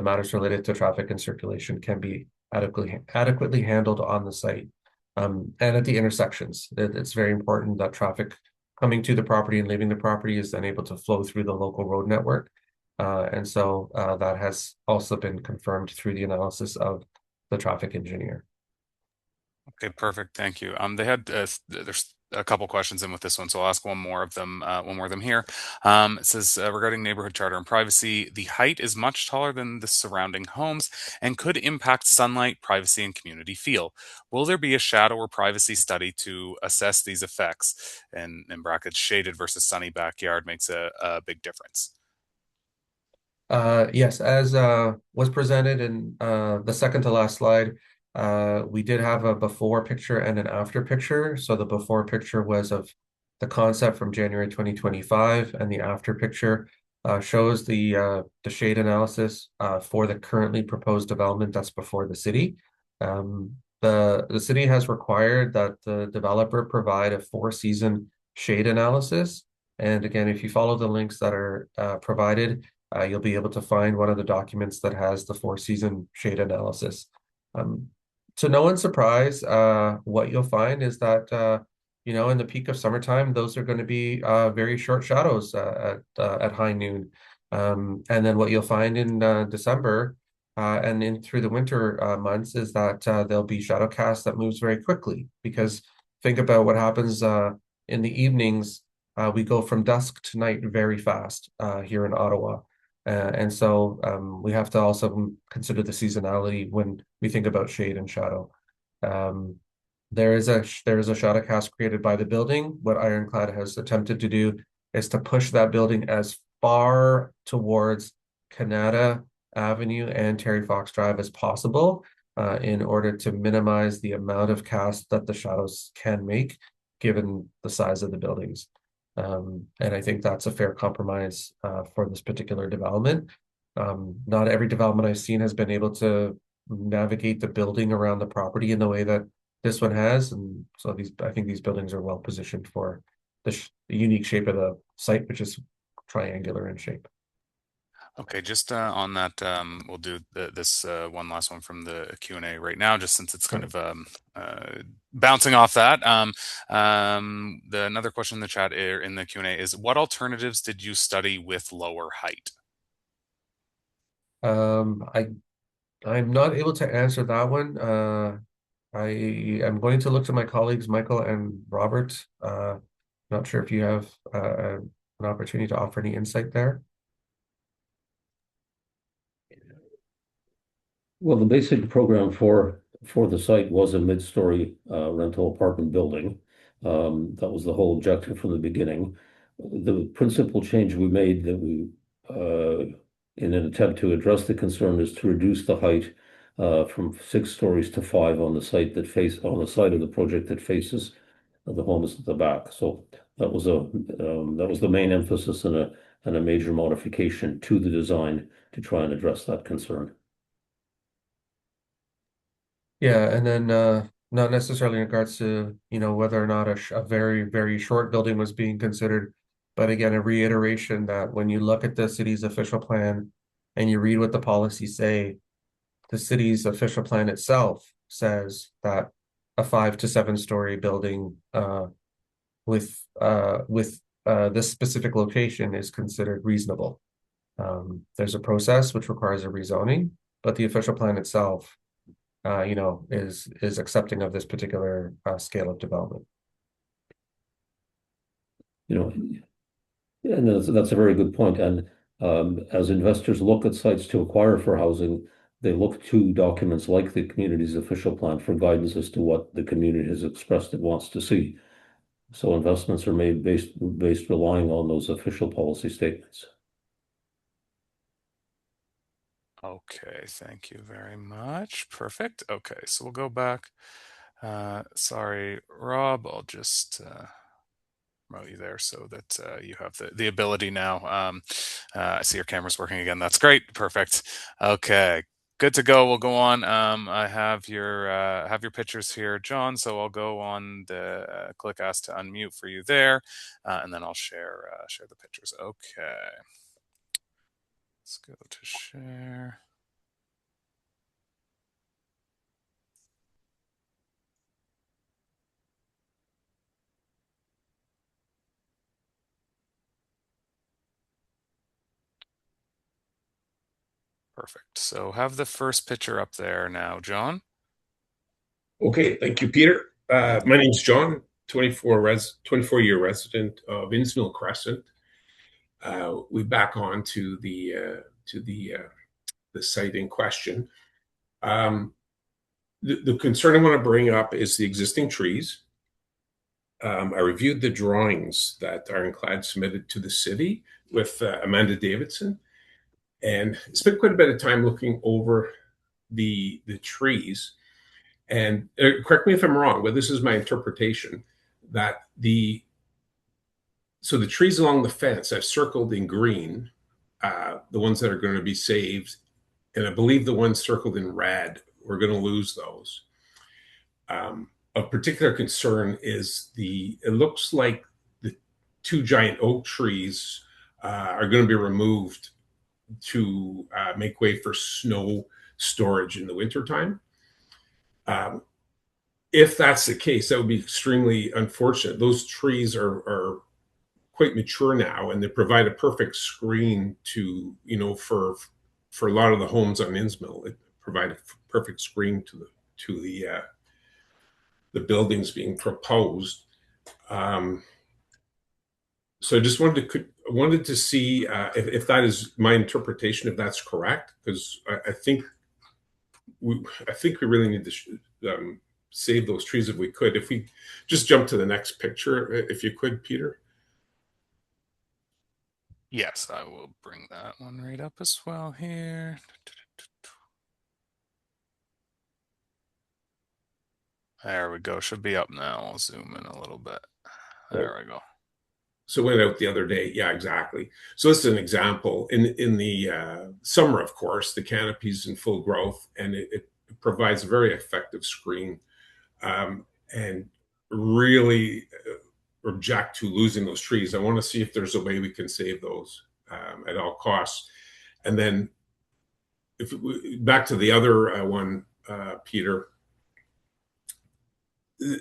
matters related to traffic and circulation can be adequately handled on the site. And at the intersections, it's very important that traffic coming to the property and leaving the property is then able to flow through the local road network. And so that has also been confirmed through the analysis of the traffic engineer. Okay, perfect. Thank you. They had there's a couple questions in with this one, so I'll ask one more of them here. It says regarding neighborhood charter and privacy, the height is much taller than the surrounding homes and could impact sunlight, privacy, and community feel. Will there be a shadow or privacy study to assess these effects? And in brackets, shaded versus sunny backyard makes a big difference. Yes, as was presented in the second to last slide, we did have a before picture and an after picture. So the before picture was of the concept from January 2025, and the after picture shows the shade analysis for the currently proposed development that's before the city. The city has required that the developer provide a 4-season shade analysis. And again, if you follow the links that are provided, you'll be able to find one of the documents that has the 4-season shade analysis. Um, to no one's surprise, what you'll find is that in the peak of summertime, those are going to be very short shadows at high noon. And then what you'll find in December and in through the winter months is that there'll be shadow cast that moves very quickly, because think about what happens in the evenings. We go from dusk to night very fast here in Ottawa. And so we have to also consider the seasonality when we think about shade and shadow. Um, there is a shadow cast created by the building. What Ironclad has attempted to do is to push that building as far towards Kanata Avenue and Terry Fox Drive as possible in order to minimize the amount of cast that the shadows can make, given the size of the buildings. And I think that's a fair compromise for this particular development. Not every development I've seen has been able to navigate the building around the property in the way that this one has. And so I think these buildings are well positioned for the unique shape of the site, which is triangular in shape. Okay, just on that, we'll do this one last one from the Q&A right now, just since it's kind Sure. of bouncing off that. Another question in the chat in the Q&A is, what alternatives did you study with lower height? I'm not able to answer that one. I am going to look to my colleagues, Michael and Robert. Not sure if you have an opportunity to offer any insight there. Well, the basic program for the site was a mid-story rental apartment building. That was the whole objective from the beginning. The principal change we made that we, in an attempt to address the concern, is to reduce the height from 6 stories to 5 on the site on the side of the project that faces the homes at the back. So that was the main emphasis and a major modification to the design to try and address that concern. Yeah, and then not necessarily in regards to, whether or not a very, very short building was being considered, but again, a reiteration that when you look at the city's official plan and you read what the policies say, the city's official plan itself says that a 5 to 7 story building with this specific location is considered reasonable. There's a process which requires a rezoning, but the official plan itself is accepting of this particular scale of development. You know, and that's a very good point. And as investors look at sites to acquire for housing, they look to documents like the community's official plan for guidance as to what the community has expressed it wants to see. So investments are made based relying on those official policy statements. Okay, thank you very much. Perfect. Okay, so we'll go back. Sorry, Rob, I'll just promote you there so that you have the ability now. I see your camera's working again. That's great. Perfect. Okay, good to go. We'll go on. I have your pictures here, John. So I'll go on the click ask to unmute for you there, and then I'll share the pictures. Okay, let's go to share. Perfect. So have the first picture up there now, John. Okay, thank you, Peter. My name's John, 24-year resident of Innsmill Crescent. We back on to the site in question. The concern I want to bring up is the existing trees. I reviewed the drawings that Ironclad submitted to the city with Amanda Davidson, and spent quite a bit of time looking over the trees. And correct me if I'm wrong, but this is my interpretation that the trees along the fence I've circled in green, the ones that are going to be saved, and I believe the ones circled in red, we're going to lose those. Of particular concern is it looks like the 2 giant oak trees are going to be removed to make way for snow storage in the wintertime. If that's the case, that would be extremely unfortunate. Those trees are quite mature now, and they provide a perfect screen for a lot of the homes on Innsmill. It provide a perfect screen to the buildings being proposed. So I just wanted to see if that is my interpretation, if that's correct, because I think we really need to save those trees if we could. If we just jump to the next picture, if you could, Peter. Yes, I will bring that one right up as well here. There we go. Should be up now. I'll zoom in a little bit. There we go. So went out the other day. Yeah, exactly. So this is an example. In the summer, of course, the canopy's in full growth, and it provides a very effective screen, and really object to losing those trees. I want to see if there's a way we can save those at all costs. And then back to the other one, Peter.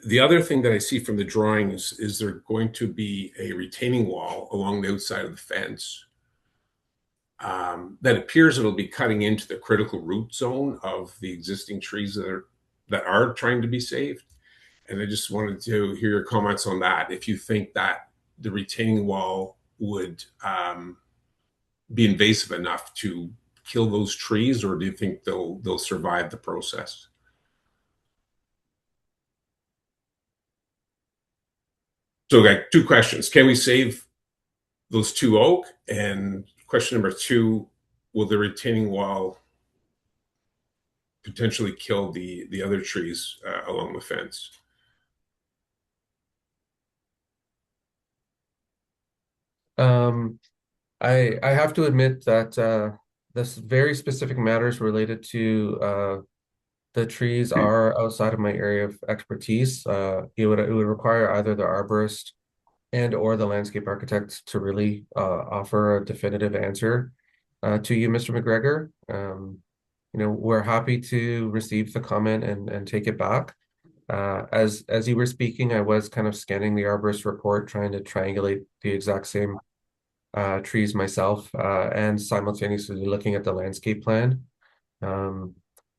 The other thing that I see from the drawings is there going to be a retaining wall along the outside of the fence that appears it'll be cutting into the critical root zone of the existing trees that are that are trying to be saved. And I just wanted to hear your comments on that. If you think that the retaining wall would be invasive enough to kill those trees, or do you think they'll survive the process? So, I got two questions: can we save those two oak? And question number two: will the retaining wall potentially kill the other trees along the fence? I have to admit that this very specific matters related to the trees are outside of my area of expertise. It would require either the arborist and or the landscape architect to really offer a definitive answer to you, Mr. McGregor. We're happy to receive the comment and take it back. As you were speaking, I was kind of scanning the arborist report, trying to triangulate the exact same trees myself, and simultaneously looking at the landscape plan.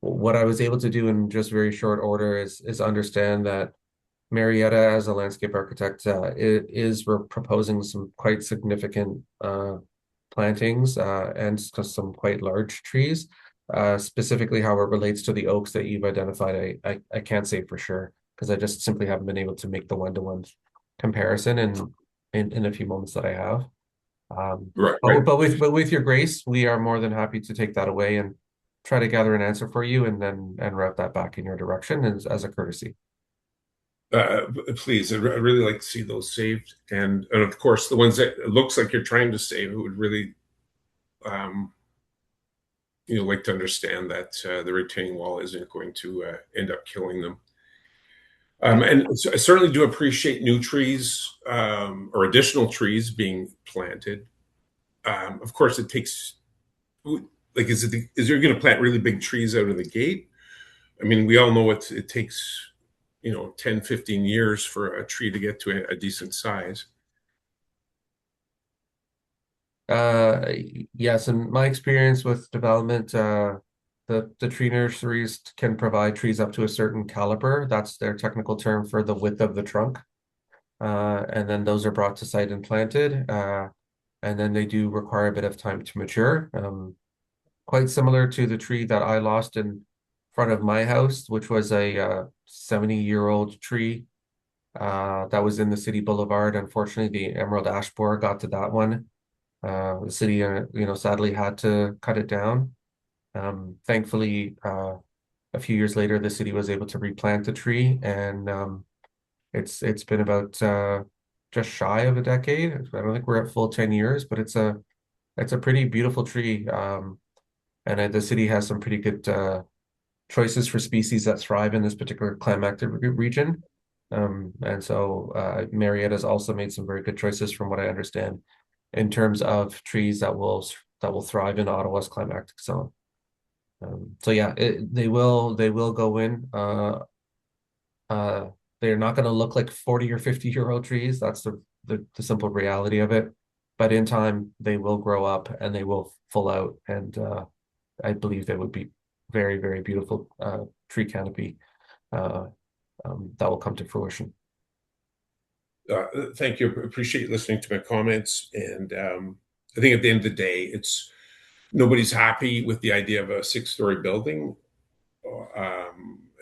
What I was able to do in just very short order is understand that Marietta, as a landscape architect, we're proposing some quite significant plantings and some quite large trees. Specifically, how it relates to the oaks that you've identified, I can't say for sure because I just simply haven't been able to make the one-to-one comparison in a few moments that I have. Right, But, right. with your grace, we are more than happy to take that away and try to gather an answer for you, and then route that back in your direction as a courtesy. Please, I'd really like to see those saved, and of course the ones that it looks like you're trying to save, it would really like to understand that the retaining wall isn't going to end up killing them. And I certainly do appreciate new trees or additional trees being planted. Of course, it takes, like, is you're going to plant really big trees out of the gate? I mean, we all know it takes 10, 15 years for a tree to get to a decent size. Yes, in my experience with development, the tree nurseries can provide trees up to a certain caliber. That's their technical term for the width of the trunk. And then those are brought to site and planted. And then they do require a bit of time to mature. Quite similar to the tree that I lost in front of my house, which was a 70-year-old tree that was in the city boulevard. Unfortunately, the emerald ash borer got to that one. The city, sadly had to cut it down. Thankfully, a few years later, the city was able to replant the tree, and it's been about just shy of a decade. I don't think we're at full 10 years, but it's a pretty beautiful tree. And the city has some pretty good choices for species that thrive in this particular climatic region. And so Marietta's also made some very good choices, from what I understand, in terms of trees that will thrive in Ottawa's climactic zone. So yeah, they will go in. They're not going to look like 40 or 50-year-old trees. That's the simple reality of it. But in time, they will grow up and they will full out, and I believe they would be very, very beautiful tree canopy that will come to fruition. Thank you. Appreciate listening to my comments. And I think at the end of the day, nobody's happy with the idea of a 6-story building.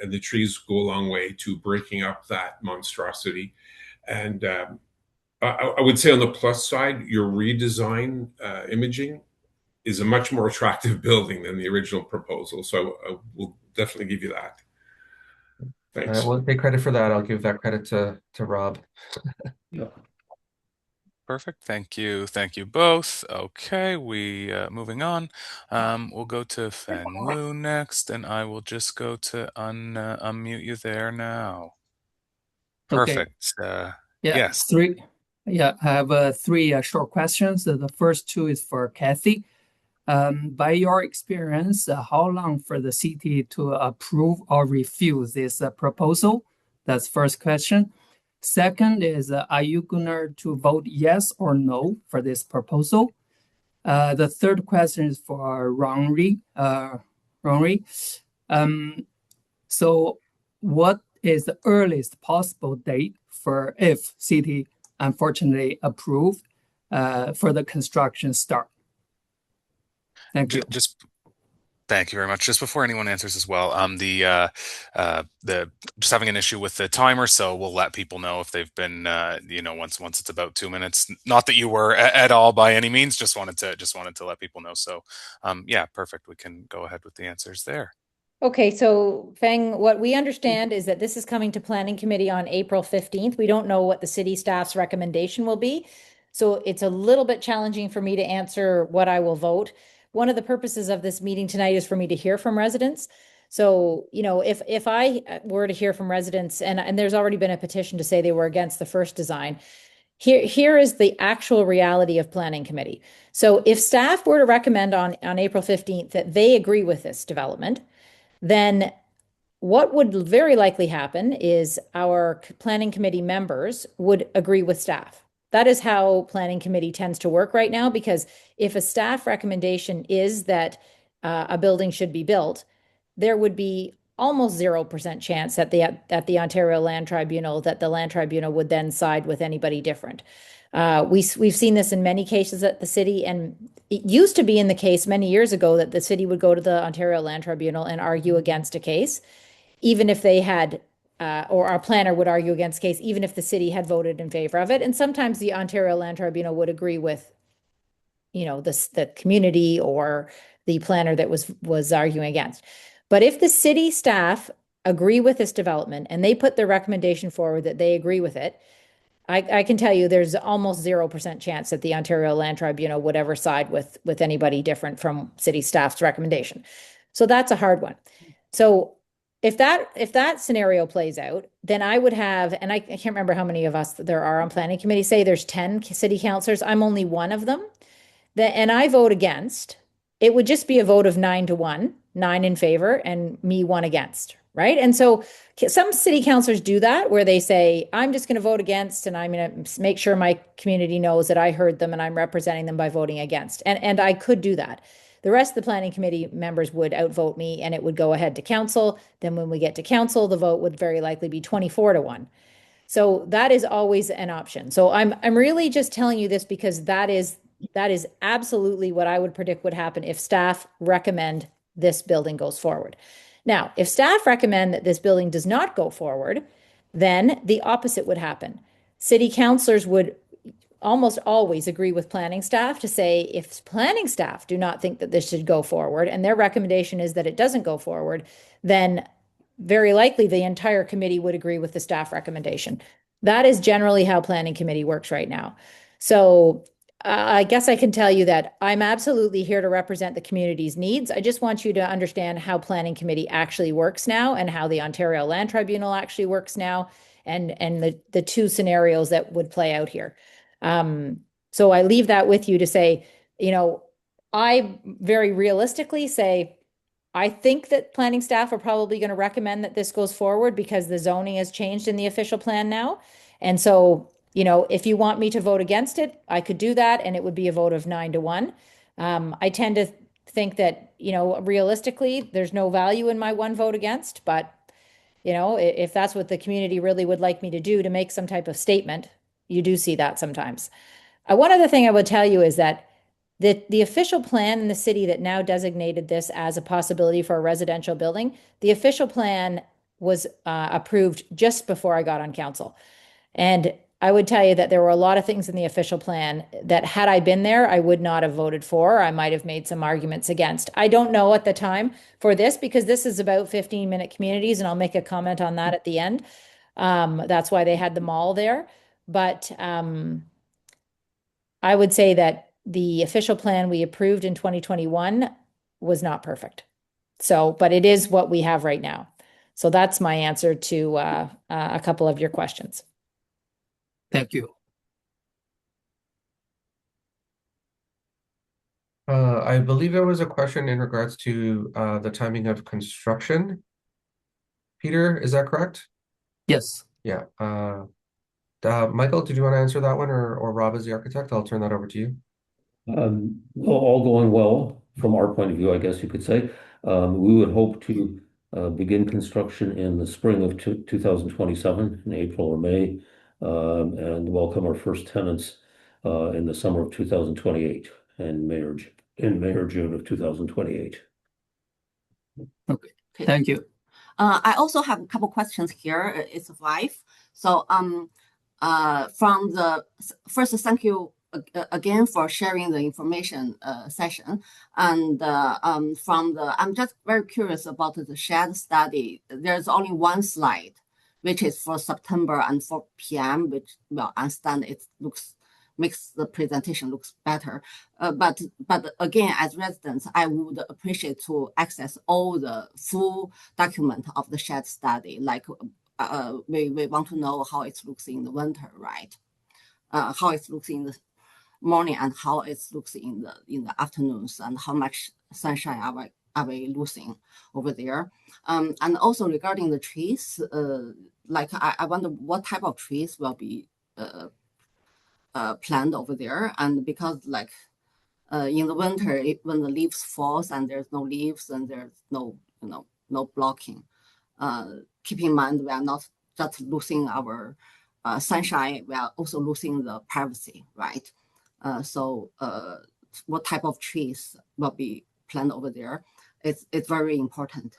And the trees go a long way to breaking up that monstrosity. And I would say on the plus side, your redesign imaging is a much more attractive building than the original proposal. So I will definitely give you that. Thanks. I won't take credit for that. I'll give that credit to Rob. Yeah. Perfect. Thank you. Thank you both. Okay, moving on. We'll go to Feng Lu next, and I will just go to unmute you there now. Okay. Perfect. Yeah, Yes. three. Yeah, I have three short questions. The first two is for Kathy. By your experience, how long for the city to approve or refuse this proposal? That's first question. Second is, are you gonna to vote yes or no for this proposal? The third question is for Ronri. Ronri, so what is the earliest possible date for if city unfortunately approve for the construction start? Thank you. Just thank you very much. Just before anyone answers as well, the just having an issue with the timer, so we'll let people know if they've been, once it's about 2 minutes. Not that you were at all by any means. Just wanted to let people know. So, yeah, perfect. We can go ahead with the answers there. Okay, so Feng, what we understand is that this is coming to Planning Committee on April 15th. We don't know what the city staff's recommendation will be. So it's a little bit challenging for me to answer what I will vote. One of the purposes of this meeting tonight is for me to hear from residents. So, if I were to hear from residents, and there's already been a petition to say they were against the first design, here is the actual reality of Planning Committee. So if staff were to recommend on April 15th that they agree with this development, then what would very likely happen is our planning committee members would agree with staff. That is how planning committee tends to work right now, because if a staff recommendation is that a building should be built, there would be almost 0% chance at the Ontario Land Tribunal that the Land Tribunal would then side with anybody different. We've seen this in many cases at the city, and it used to be in the case many years ago that the city would go to the Ontario Land Tribunal and argue against a case, even if they had, or our planner would argue against case, even if the city had voted in favor of it. And sometimes the Ontario Land Tribunal would agree with, the community or the planner that was arguing against. But if the city staff agree with this development and they put their recommendation forward that they agree with it, I can tell you there's almost 0% chance that the Ontario Land Tribunal would ever side with anybody different from city staff's recommendation. So that's a hard one. So if that scenario plays out, then I would have, and I can't remember how many of us there are on planning committee, say there's 10 city councilors. I'm only one of them. And I vote against. It would just be a vote of 9-1, 9 in favor and me 1 against, right? And so some city councilors do that where they say, I'm just going to vote against and I'm going to make sure my community knows that I heard them and I'm representing them by voting against. And I could do that. The rest of the planning committee members would outvote me and it would go ahead to council. Then when we get to council, the vote would very likely be 24-1. So that is always an option. So I'm really just telling you this because that is absolutely what I would predict would happen if staff recommend this building goes forward. Now, if staff recommend that this building does not go forward, then the opposite would happen. City councilors would almost always agree with planning staff to say if planning staff do not think that this should go forward and their recommendation is that it doesn't go forward, then very likely the entire committee would agree with the staff recommendation. That is generally how planning committee works right now. So I guess I can tell you that I'm absolutely here to represent the community's needs. I just want you to understand how planning committee actually works now and how the Ontario Land Tribunal actually works now and the two scenarios that would play out here. So I leave that with you to say, I very realistically say, I think that planning staff are probably going to recommend that this goes forward because the zoning has changed in the official plan now. And so, if you want me to vote against it, I could do that and it would be a vote of 9-1. I tend to think that, realistically, there's no value in my one vote against, but if that's what the community really would like me to do to make some type of statement, you do see that sometimes. One other thing I would tell you is that the official plan in the city that now designated this as a possibility for a residential building, the official plan was approved just before I got on council. And I would tell you that there were a lot of things in the official plan that had I been there, I would not have voted for. I might have made some arguments against. I don't know at the time for this because this is about 15-minute communities, and I'll make a comment on that at the end. That's why they had the mall there. But I would say that the official plan we approved in 2021 was not perfect. So, but it is what we have right now. So that's my answer to a couple of your questions. Thank you. I believe there was a question in regards to the timing of construction. Peter, is that correct? Yes. Yeah. Michael, did you want to answer that one, or Rob as the architect? I'll turn that over to you. All going well from our point of view, I guess you could say. We would hope to begin construction in the spring of 2027, in April or May, and welcome our first tenants in the summer of 2028, in May or June of 2028. Okay, thank you. I also have a couple questions here. It's five. So from the first, thank you again for sharing the information session. And I'm just very curious about the shed study. There's only one slide, which is for September and 4 p.m., which, well, I understand it makes the presentation looks better. But again, as residents, I would appreciate to access all the full document of the shed study. Like we want to know how it looks in the winter, right? How it looks in the morning and how it looks in the afternoons, and how much sunshine are we losing over there. And also regarding the trees, like I wonder what type of trees will be planted over there. And because like in the winter, when the leaves falls and there's no leaves and there's no blocking, keep in mind we are not just losing our sunshine, we are also losing the privacy, right? So what type of trees will be planted over there? It's very important.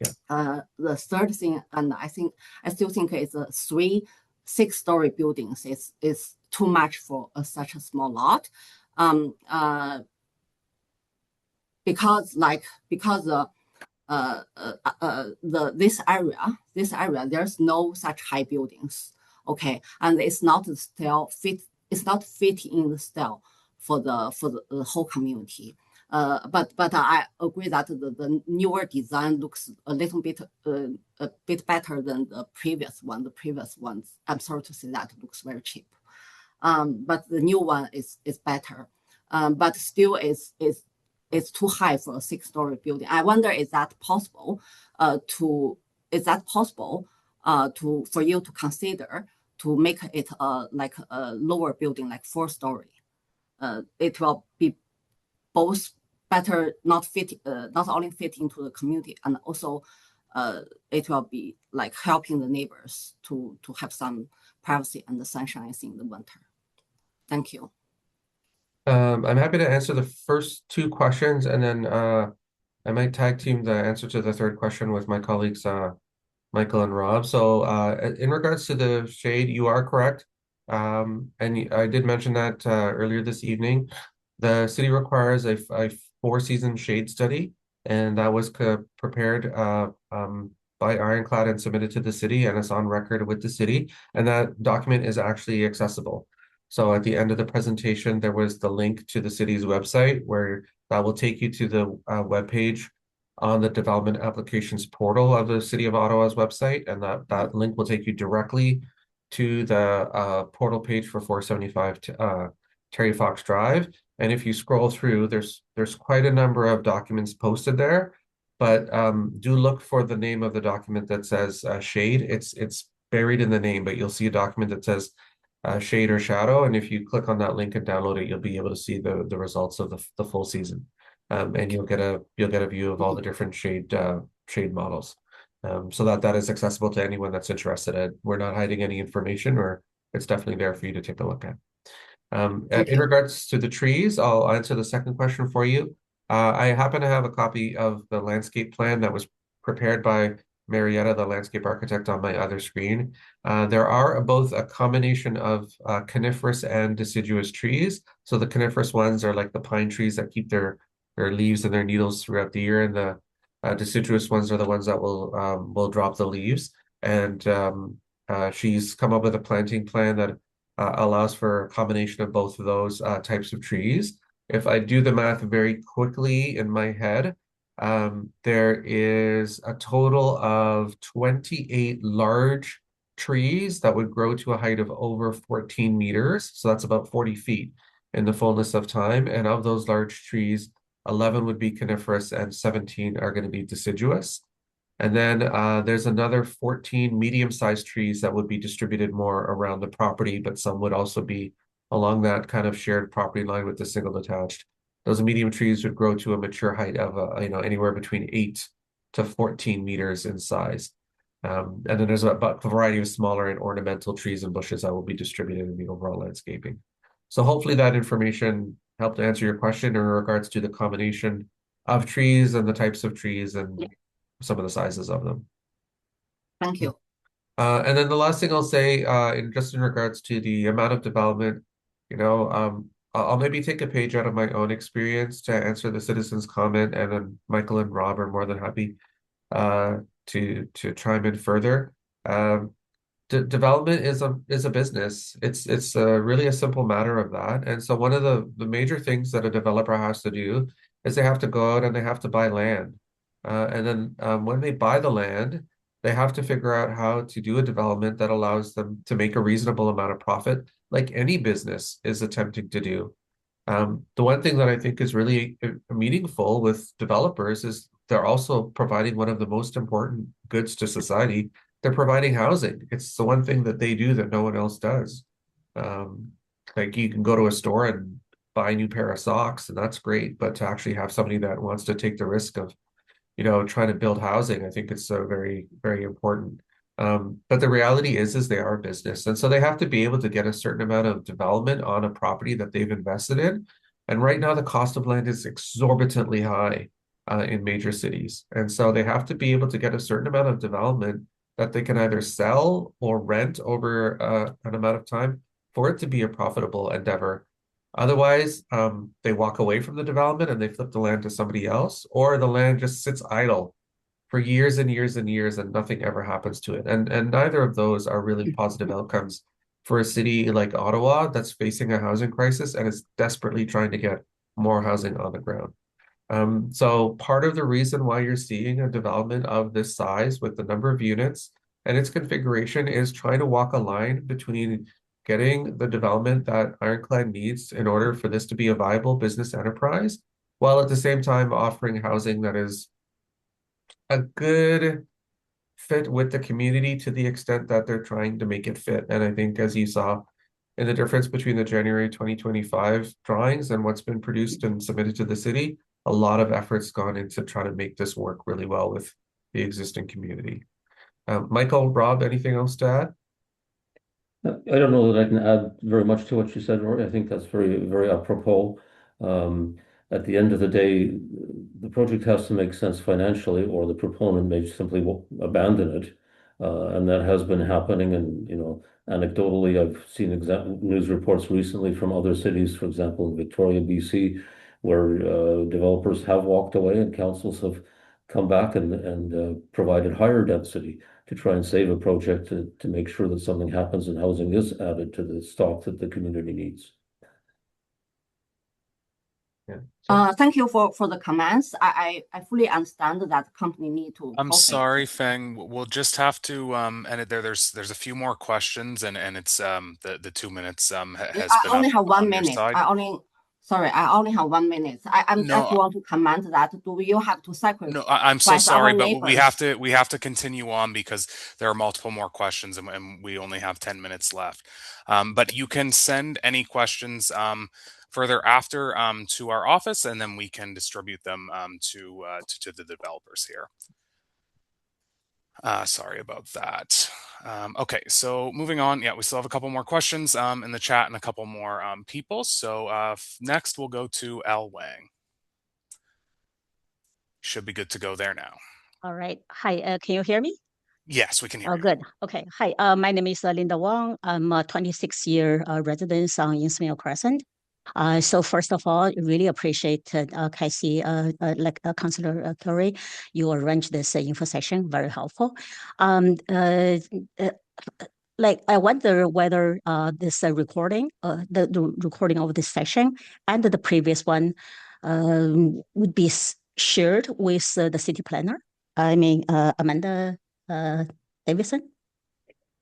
Yeah. The third thing, and I still think it's a 6-story buildings is too much for such a small lot. Because this area there's no such high buildings, okay, and it's not fit in the style for the whole community. But I agree that the newer design looks a bit better than the previous one. The previous ones, I'm sorry to say that, looks very cheap. But the new one is better. But still it's too high for a 6-story building. I wonder, is that possible for you to consider to make it like a lower building, like 4-story? It will be both better, not only fit into the community, and also it will be like helping the neighbors to have some privacy and the sunshine in the winter. Thank you. I'm happy to answer the first two questions, and then I might tag team the answer to the third question with my colleagues Michael and Rob. So in regards to the shade, you are correct. And I did mention that earlier this evening. The city requires a 4-season shade study, and that was prepared by Ironclad and submitted to the city, and it's on record with the city. And that document is actually accessible. So at the end of the presentation, there was the link to the city's website where that will take you to the webpage on the development applications portal of the City of Ottawa's website, and that link will take you directly to the portal page for 475 Terry Fox Drive. And if you scroll through, there's quite a number of documents posted there, but do look for the name of the document that says shade. It's buried in the name, but you'll see a document that says shade or shadow, and if you click on that link and download it, you'll be able to see the results of the full season. And you'll get a view of all the different shade models, so that is accessible to anyone that's interested. We're not hiding any information, or it's definitely there for you to take a look at. In regards to the trees, I'll answer the second question for you. I happen to have a copy of the landscape plan that was prepared by Marietta, the landscape architect, on my other screen. There are both a combination of coniferous and deciduous trees. So the coniferous ones are like the pine trees that keep their leaves and their needles throughout the year, and the deciduous ones are the ones that will drop the leaves. And she's come up with a planting plan that allows for a combination of both of those types of trees. If I do the math very quickly in my head, there is a total of 28 large trees that would grow to a height of over 14 meters. So that's about 40 feet in the fullness of time. And of those large trees, 11 would be coniferous and 17 are going to be deciduous. And then there's another 14 medium-sized trees that would be distributed more around the property, but some would also be along that kind of shared property line with the single detached. Those medium trees would grow to a mature height of anywhere between 8 to 14 meters in size. And then there's a variety of smaller and ornamental trees and bushes that will be distributed in the overall landscaping. So hopefully that information helped answer your question in regards to the combination of trees and the types of trees and some of the sizes of them. Thank you. And then the last thing I'll say, in regards to the amount of development, I'll maybe take a page out of my own experience to answer the citizens' comment, and then Michael and Rob are more than happy to chime in further. Development is a business. It's really a simple matter of that. And so one of the major things that a developer has to do is they have to go out and they have to buy land. And then when they buy the land, they have to figure out how to do a development that allows them to make a reasonable amount of profit, like any business is attempting to do. The one thing that I think is really meaningful with developers is they're also providing one of the most important goods to society. They're providing housing. It's the one thing that they do that no one else does. Um, like you can go to a store and buy a new pair of socks, and that's great. But to actually have somebody that wants to take the risk of trying to build housing, I think it's so very, very important. But the reality is they are a business. And so they have to be able to get a certain amount of development on a property that they've invested in. And right now, the cost of land is exorbitantly high in major cities. And so they have to be able to get a certain amount of development that they can either sell or rent over an amount of time for it to be a profitable endeavor. Otherwise, they walk away from the development and they flip the land to somebody else, or the land just sits idle for years and years and years and nothing ever happens to it. And neither of those are really positive outcomes for a city like Ottawa that's facing a housing crisis and is desperately trying to get more housing on the ground. So part of the reason why you're seeing a development of this size with the number of units and its configuration is trying to walk a line between getting the development that Ironclad needs in order for this to be a viable business enterprise, while at the same time offering housing that is a good fit with the community to the extent that they're trying to make it fit. And I think as you saw in the difference between the January 2025 drawings and what's been produced and submitted to the city, a lot of effort's gone into trying to make this work really well with the existing community. Michael, Rob, anything else to add? I don't know that I can add very much to what you said, Rory. I think that's very, very apropos. Um, at the end of the day, the project has to make sense financially, or the proponent may simply abandon it. And that has been happening. And, anecdotally, I've seen news reports recently from other cities, for example, in Victoria, BC, where developers have walked away and councils have come back and provided higher density to try and save a project to make sure that something happens and housing is added to the stock that the community needs. Yeah. Thank you for the comments. I fully understand that the company need to I'm profit. sorry, Feng. We'll just have to end it there. There's a few more questions, and it's the 2 minutes has I been only up have 1 on your minute. side. Sorry, I only have 1 minute. I just No, want to comment that do you have to no, I'm so sacrifice our sorry, but we neighbors? have to continue on because there are multiple more questions, and we only have 10 minutes left. But you can send any questions further after to our office, and then we can distribute them to the developers here. Sorry about that. Okay, so moving on. Yeah, we still have a couple more questions in the chat and a couple more people. So next we'll go to Al Wang. Should be good to go there now. All right. Hi, can you hear me? Yes, we can hear Oh, you. good. Okay. Hi, my name is Linda Wang. I'm a 26-year resident on Ismail Crescent. So first of all, really appreciate Casey, Councillor Curry, you arranged this info session, very helpful. I wonder whether this recording, the recording of this session and the previous one would be shared with the city planner. I mean, Amanda Davidson.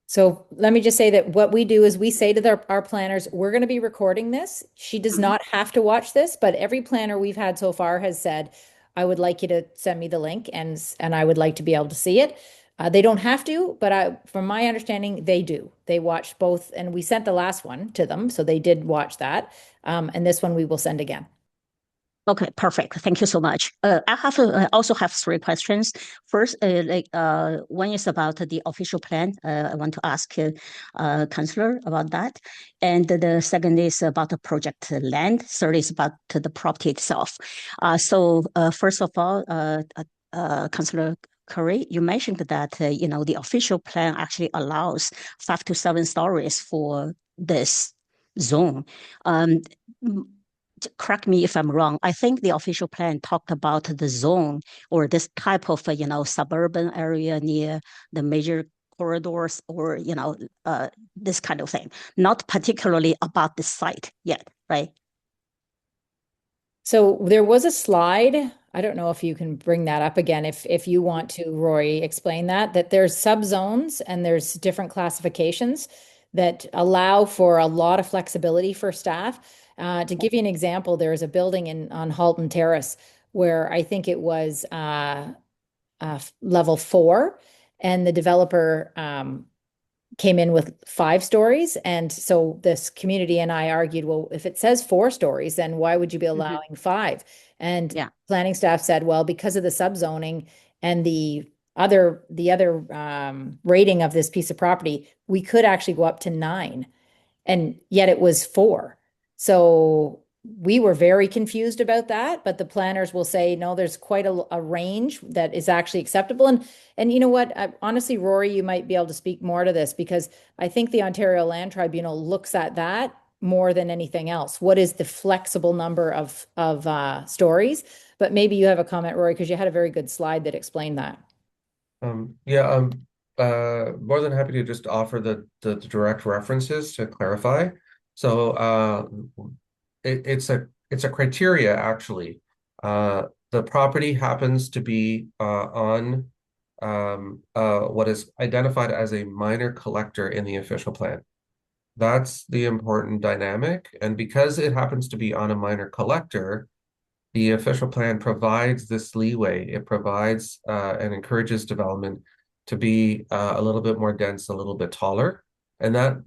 So let me just say that what we do is we say to our planners, we're going to be recording this. She does not have to watch this, but every planner we've had so far has said, I would like you to send me the link and I would like to be able to see it. They don't have to, but from my understanding, they do. They watch both, and we sent the last one to them, so they did watch that. And this one we will send again. Okay, perfect. Thank you so much. I also have three questions. First, one is about the official plan. I want to ask Councillor about that. And the second is about the project land. Third is about the property itself. First of all, Councillor Curry, you mentioned that the official plan actually allows 5 to 7 stories for this zone. Um, Correct me if I'm wrong. I think the official plan talked about the zone or this type of suburban area near the major corridors or this kind of thing, not particularly about the site yet, right? So there was a slide. I don't know if you can bring that up again if you want to, Rory, explain that there's subzones and there's different classifications that allow for a lot of flexibility for staff. To give you an example, there's a building on Halton Terrace where I think it was level 4, and the developer came in with 5 stories. And so this community and I argued, well, if it says 4 stories, then why would you be allowing 5? And Yeah. planning staff said, well, because of the subzoning and the other rating of this piece of property, we could actually go up to 9, and yet it was 4. So we were very confused about that, but the planners will say, no, there's quite a range that is actually acceptable. And you know what? Honestly, Rory, you might be able to speak more to this because I think the Ontario Land Tribunal looks at that more than anything else. What is the flexible number of stories? But maybe you have a comment, Rory, because you had a very good slide that explained that. Yeah, more than happy to just offer the direct references to clarify. So it's a criteria actually. The property happens to be on what is identified as a minor collector in the official plan. That's the important dynamic. And because it happens to be on a minor collector, the official plan provides this leeway. It provides and encourages development to be a little bit more dense, a little bit taller, and that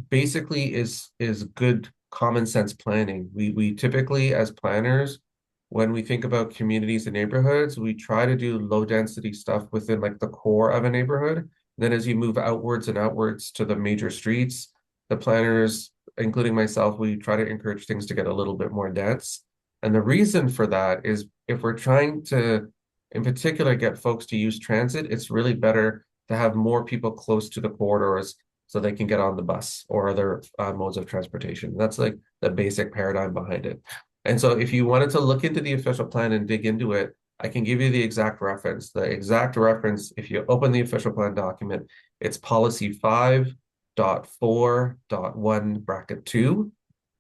basically is good common sense planning. We typically, as planners, when we think about communities and neighborhoods, we try to do low density stuff within like the core of a neighborhood. Then as you move outwards and outwards to the major streets, the planners, including myself, we try to encourage things to get a little bit more dense. And the reason for that is if we're trying to, in particular, get folks to use transit, it's really better to have more people close to the corridors so they can get on the bus or other modes of transportation. That's like the basic paradigm behind it. And so if you wanted to look into the official plan and dig into it, I can give you the exact reference. The exact reference, if you open the official plan document, it's policy 5.4.1 bracket 2.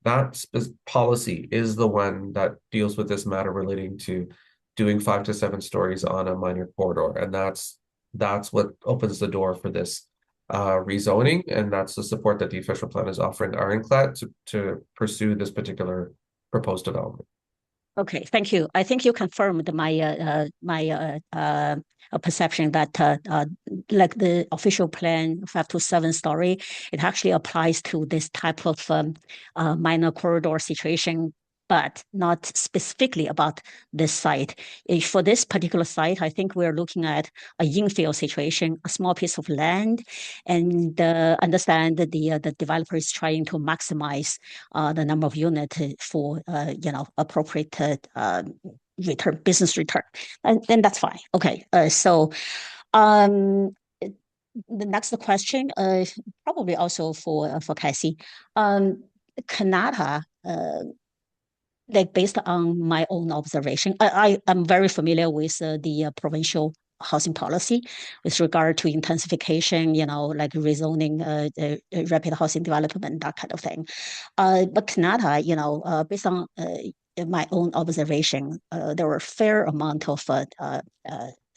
That policy is the one that deals with this matter relating to doing 5 to 7 stories on a minor corridor. And that's what opens the door for this rezoning. And that's the support that the official plan is offering Ironclad to pursue this particular proposed development. Okay, thank you. I think you confirmed my perception that like the official plan 5 to 7 story, it actually applies to this type of minor corridor situation, but not specifically about this site. For this particular site, I think we're looking at a infill situation, a small piece of land, and understand that the developer is trying to maximize the number of units for appropriate business return, and that's fine. Okay, um, the next question, probably also for Cassie, Kanata. Like based on my own observation, I am very familiar with the provincial housing policy with regard to intensification, like rezoning, rapid housing development, that kind of thing. But Kanata, based on my own observation, there were a fair amount of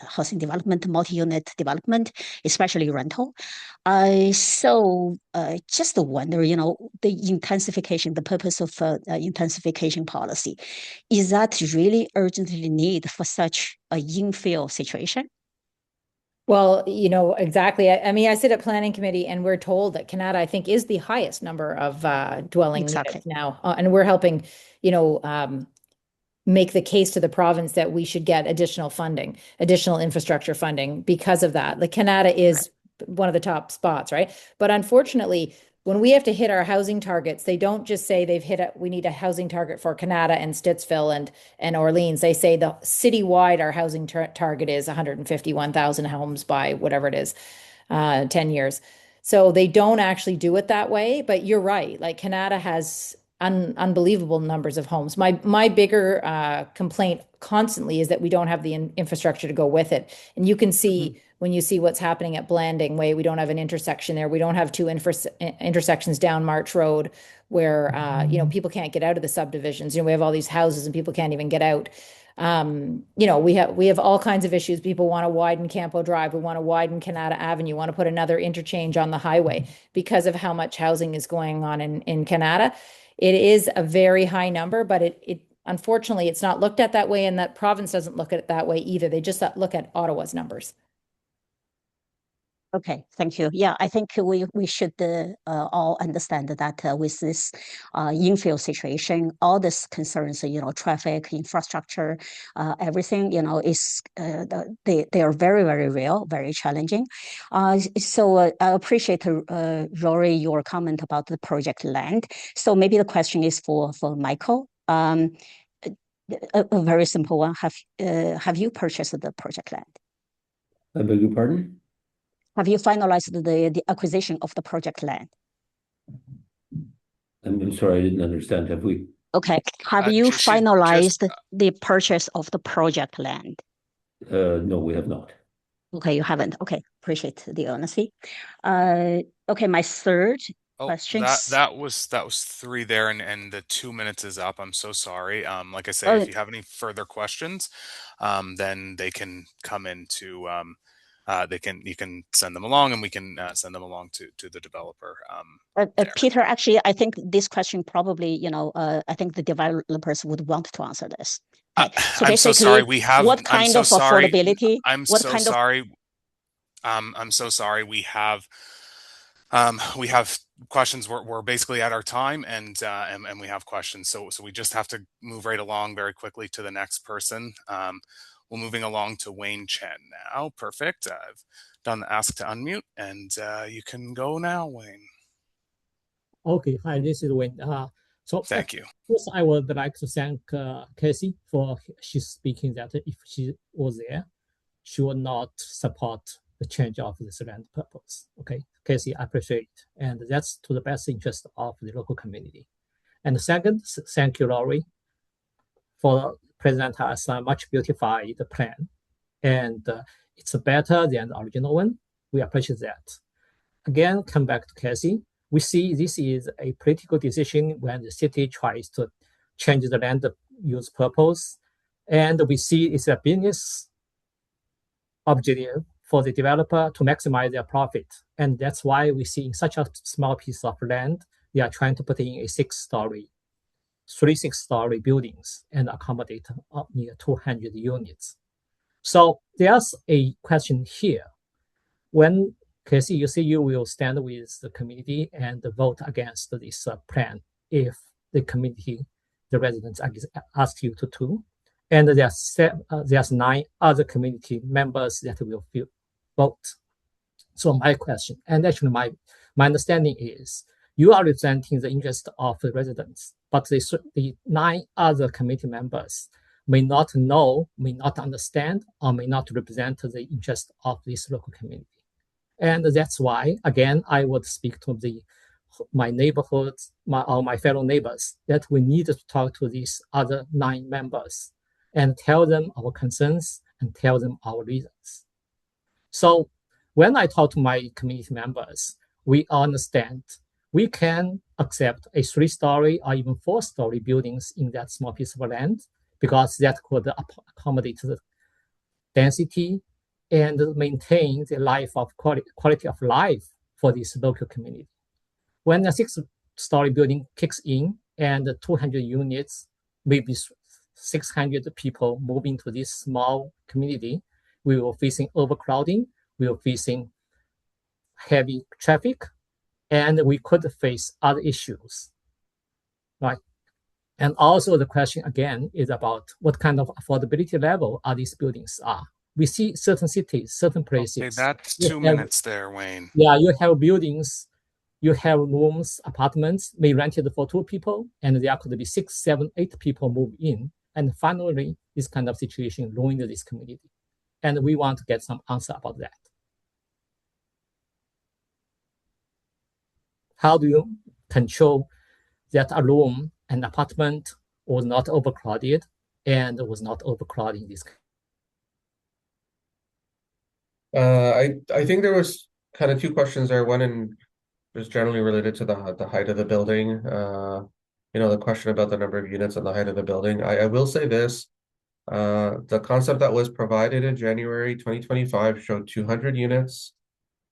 housing development, multi-unit development, especially rental. Just wonder, the intensification, the purpose of intensification policy, is that really urgently need for such a infill situation? Well, exactly. I mean, I sit at planning committee and we're told that Kanata, I think, is the highest number of dwelling Exactly. units now. And we're helping, you know, um, make the case to the province that we should get additional funding, additional infrastructure funding because of that. Like Kanata is one of the top spots, right? But unfortunately, when we have to hit our housing targets, they don't just say we need a housing target for Kanata and Stittsville and Orleans. They say the citywide, our housing target is 151,000 homes by whatever it is, 10 years. So they don't actually do it that way, but you're right. Like Kanata has unbelievable numbers of homes. My bigger complaint constantly is that we don't have the infrastructure to go with it. And you can see when you see what's happening at Blanding Way, we don't have an intersection there. We don't have two intersections down March Road where people can't get out of the subdivisions. We have all these houses and people can't even get out. We have all kinds of issues. People want to widen Campo Drive. We want to widen Kanata Avenue. Want to put another interchange on the highway because of how much housing is going on in Kanata. It is a very high number, but it unfortunately it's not looked at that way, and that province doesn't look at it that way either. They just look at Ottawa's numbers. Okay, thank you. Yeah, I think we should all understand that with this infill situation, all these concerns, traffic, infrastructure, everything, is they are very, very real, very challenging. So I appreciate, Rory, your comment about the project land. So maybe the question is for Michael. A very simple one. Have you purchased the project land? I beg your pardon? Have you finalized the acquisition of the project land? I'm sorry, I didn't understand. Have we? Okay. Have you finalized the purchase of the project land? No, we have not. Okay, you haven't. Okay, appreciate the honesty. Okay, my third question. That was 3 there, and the 2 minutes is up. I'm so sorry. Like I say, if you have any further questions, then they can come into you can send them along, and we can send them along to the developer. Peter, actually, I think this question probably, I think the developers would want to answer this. Okay. So I'm so sorry. We have. What kind of affordability? I'm so sorry. I'm so sorry. We have questions. We're basically at our time, and we have questions. So we just have to move right along very quickly to the next person. We're moving along to Wayne Chen now. Perfect. I've done the ask to unmute, and you can go now, Wayne. Okay. Hi, this is Wayne. Thank you. First, I would like to thank Casey for she's speaking that if she was there, she would not support the change of this land purpose. Okay, Casey, I appreciate it. And that's to the best interest of the local community. And second, thank you, Laurie, for present us a much beautified plan. And it's better than the original one. We appreciate that. Again, come back to Casey. We see this is a political decision when the city tries to change the land use purpose. And we see it's a business objective for the developer to maximize their profit. And that's why we see in such a small piece of land, they are trying to put in a 6-story, 3 6-story buildings and accommodate near 200 units. So there's a question here. When Casey, you say you will stand with the community and vote against this plan if the community, the residents ask you to. And there's 9 other community members that will vote. So my question, and actually my understanding is, you are representing the interest of the residents, but the 9 other committee members may not know, may not understand, or may not represent the interest of this local community. And that's why, again, I would speak to my neighborhoods, my fellow neighbors, that we need to talk to these other 9 members and tell them our concerns and tell them our reasons. So when I talk to my community members, we understand we can accept a 3-story or even 4-story buildings in that small piece of land because that could accommodate the density and maintain the life of quality of life for this local community. When a 6-story building kicks in and 200 units, maybe 600 people move into this small community, we will facing overcrowding, we will facing heavy traffic, and we could face other issues, right? And also the question again is about what kind of affordability level are these buildings are. We see certain cities, certain places. Okay, that's you 2 minutes there, Wayne. Yeah, you have buildings, you have rooms, apartments, may rented for 2 people, and there could be 6, 7, 8 people move in. And finally, this kind of situation ruined this community. And we want to get some answer about that. How do you control that a room, an apartment was not overcrowded and was not overcrowding this? I think there was kind of two questions there. One in just generally related to the height of the building. The question about the number of units and the height of the building. I will say this. The concept that was provided in January 2025 showed 200 units.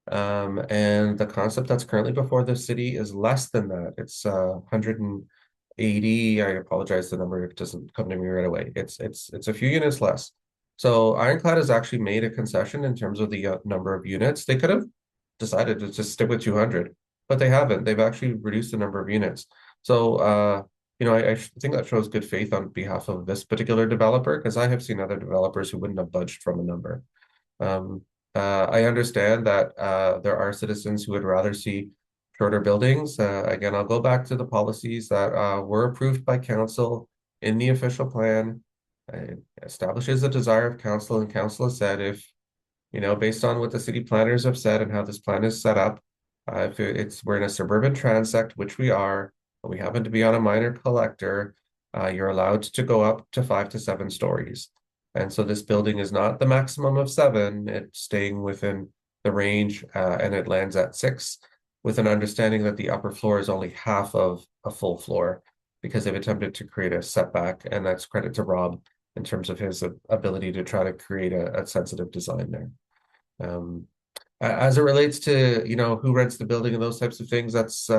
And the concept that's currently before the city is less than that. It's 180. I apologize, the number doesn't come to me right away. It's a few units less. So Ironclad has actually made a concession in terms of the number of units. They could have decided to just stick with 200, but they haven't. They've actually reduced the number of units. So I think that shows good faith on behalf of this particular developer, because I have seen other developers who wouldn't have budged from a number. I understand that there are citizens who would rather see shorter buildings. Again, I'll go back to the policies that were approved by council in the official plan. It establishes a desire of council, and council has said if, based on what the city planners have said and how this plan is set up, if we're in a suburban transect, which we are, but we happen to be on a minor collector, you're allowed to go up to 5 to 7 stories. And so this building is not the maximum of 7, it's staying within the range, and it lands at 6, with an understanding that the upper floor is only half of a full floor, because they've attempted to create a setback, and that's credit to Rob in terms of his ability to try to create a sensitive design there. As it relates to, who rents the building and those types of things, that's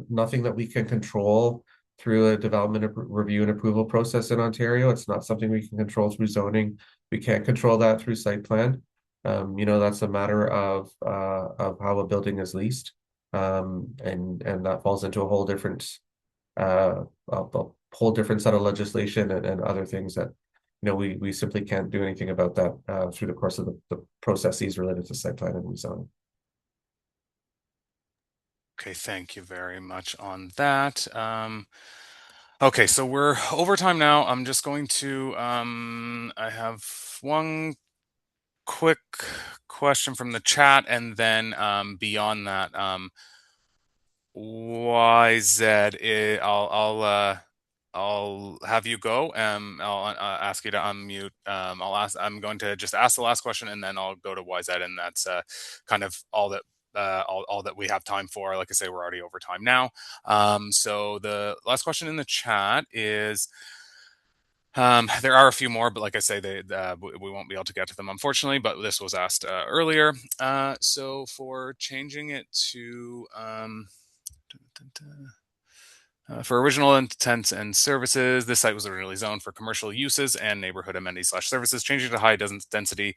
nothing that we can control through a development review and approval process in Ontario. It's not something we can control through zoning. We can't control that through site plan. That's a matter of how a building is leased. And that falls into a whole different set of legislation and other things that we simply can't do anything about that through the course of the processes related to site plan and rezoning. Okay, thank you very much on that. Okay, so we're over time now. I'm just going to, I have one quick question from the chat, and then beyond that, YZ, I'll have you go. I'll ask you to unmute. I'm going to just ask the last question, and then I'll go to YZ, and that's kind of all that all that we have time for. Like I say, we're already over time now. So the last question in the chat is. There are a few more, but like I say, we won't be able to get to them, unfortunately, but this was asked earlier. So for changing it to for original intents and services, this site was originally zoned for commercial uses and neighborhood amenities/services. Changing to high density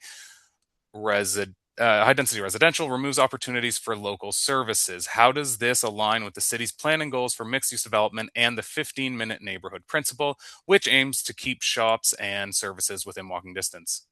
residential removes opportunities for local services. How does this align with the city's planning goals for mixed-use development and the 15-minute neighborhood principle, which aims to keep shops and services within walking distance?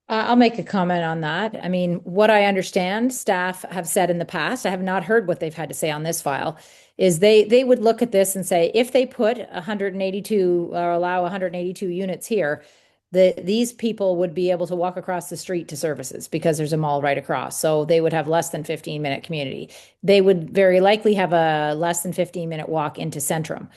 I'll make a comment on that. I mean, what I understand staff have said in the past, I have not heard what they've had to say on this file, is they would look at this and say, if they put 182 or allow 182 units here, these people would be able to walk across the street to services because there's a mall right across. So they would have less than 15-minute community. They would very likely have a less than 15-minute walk into Centrum.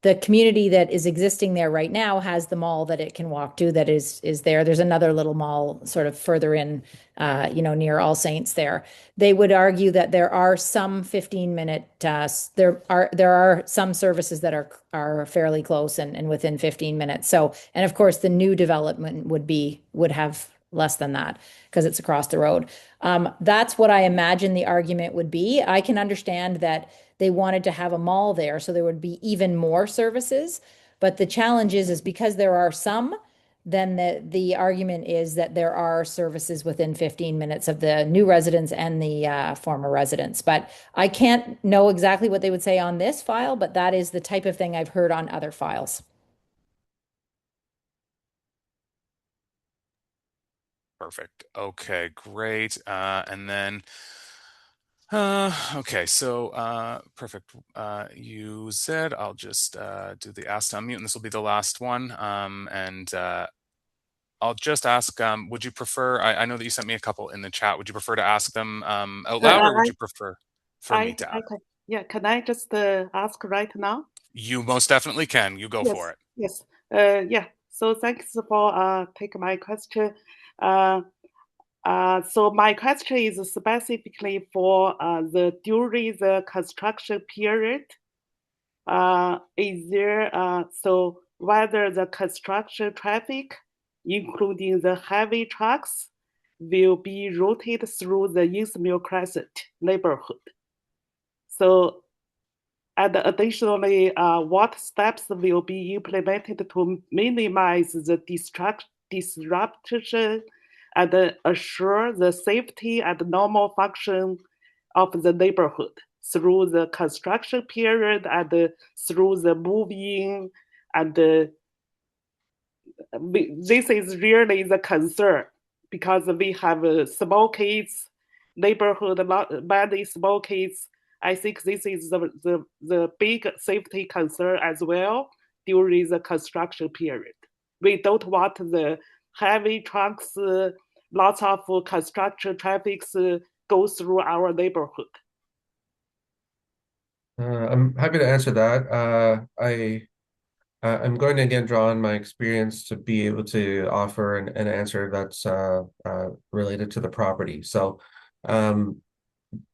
The community that is existing there right now has the mall that it can walk to that is there. There's another little mall sort of further in, near All Saints there. They would argue that there are some 15-minute, there are some services that are fairly close and within 15 minutes. So, and of course, the new development would have less than that because it's across the road. That's what I imagine the argument would be. I can understand that they wanted to have a mall there, so there would be even more services. But the challenge is because there are some, then the argument is that there are services within 15 minutes of the new residents and the former residents. But I can't know exactly what they would say on this file, but that is the type of thing I've heard on other files. Perfect. Okay, great. And then, okay, so perfect. You said I'll just do the ask to unmute, and this will be the last one. And I'll just ask, would you prefer, I know that you sent me a couple in the chat. Would you prefer to ask them out loud, or would you prefer for me to ask? Can I just ask right now? You most definitely can. You go for it. Yes. Yeah. So thanks for taking my question. So my question is specifically for during the construction period. Is there so whether the construction traffic, including the heavy trucks, will be routed through the Ismail Crescent neighborhood? So, and additionally, what steps will be implemented to minimize the disruption and assure the safety and normal function of the neighborhood through the construction period and through the moving and this is really the concern because we have small kids, neighborhood, many small kids. I think this is the big safety concern as well during the construction period. We don't want the heavy trucks, lots of construction traffics go through our neighborhood. I'm happy to answer that. I'm going to again draw on my experience to be able to offer an answer that's related to the property. So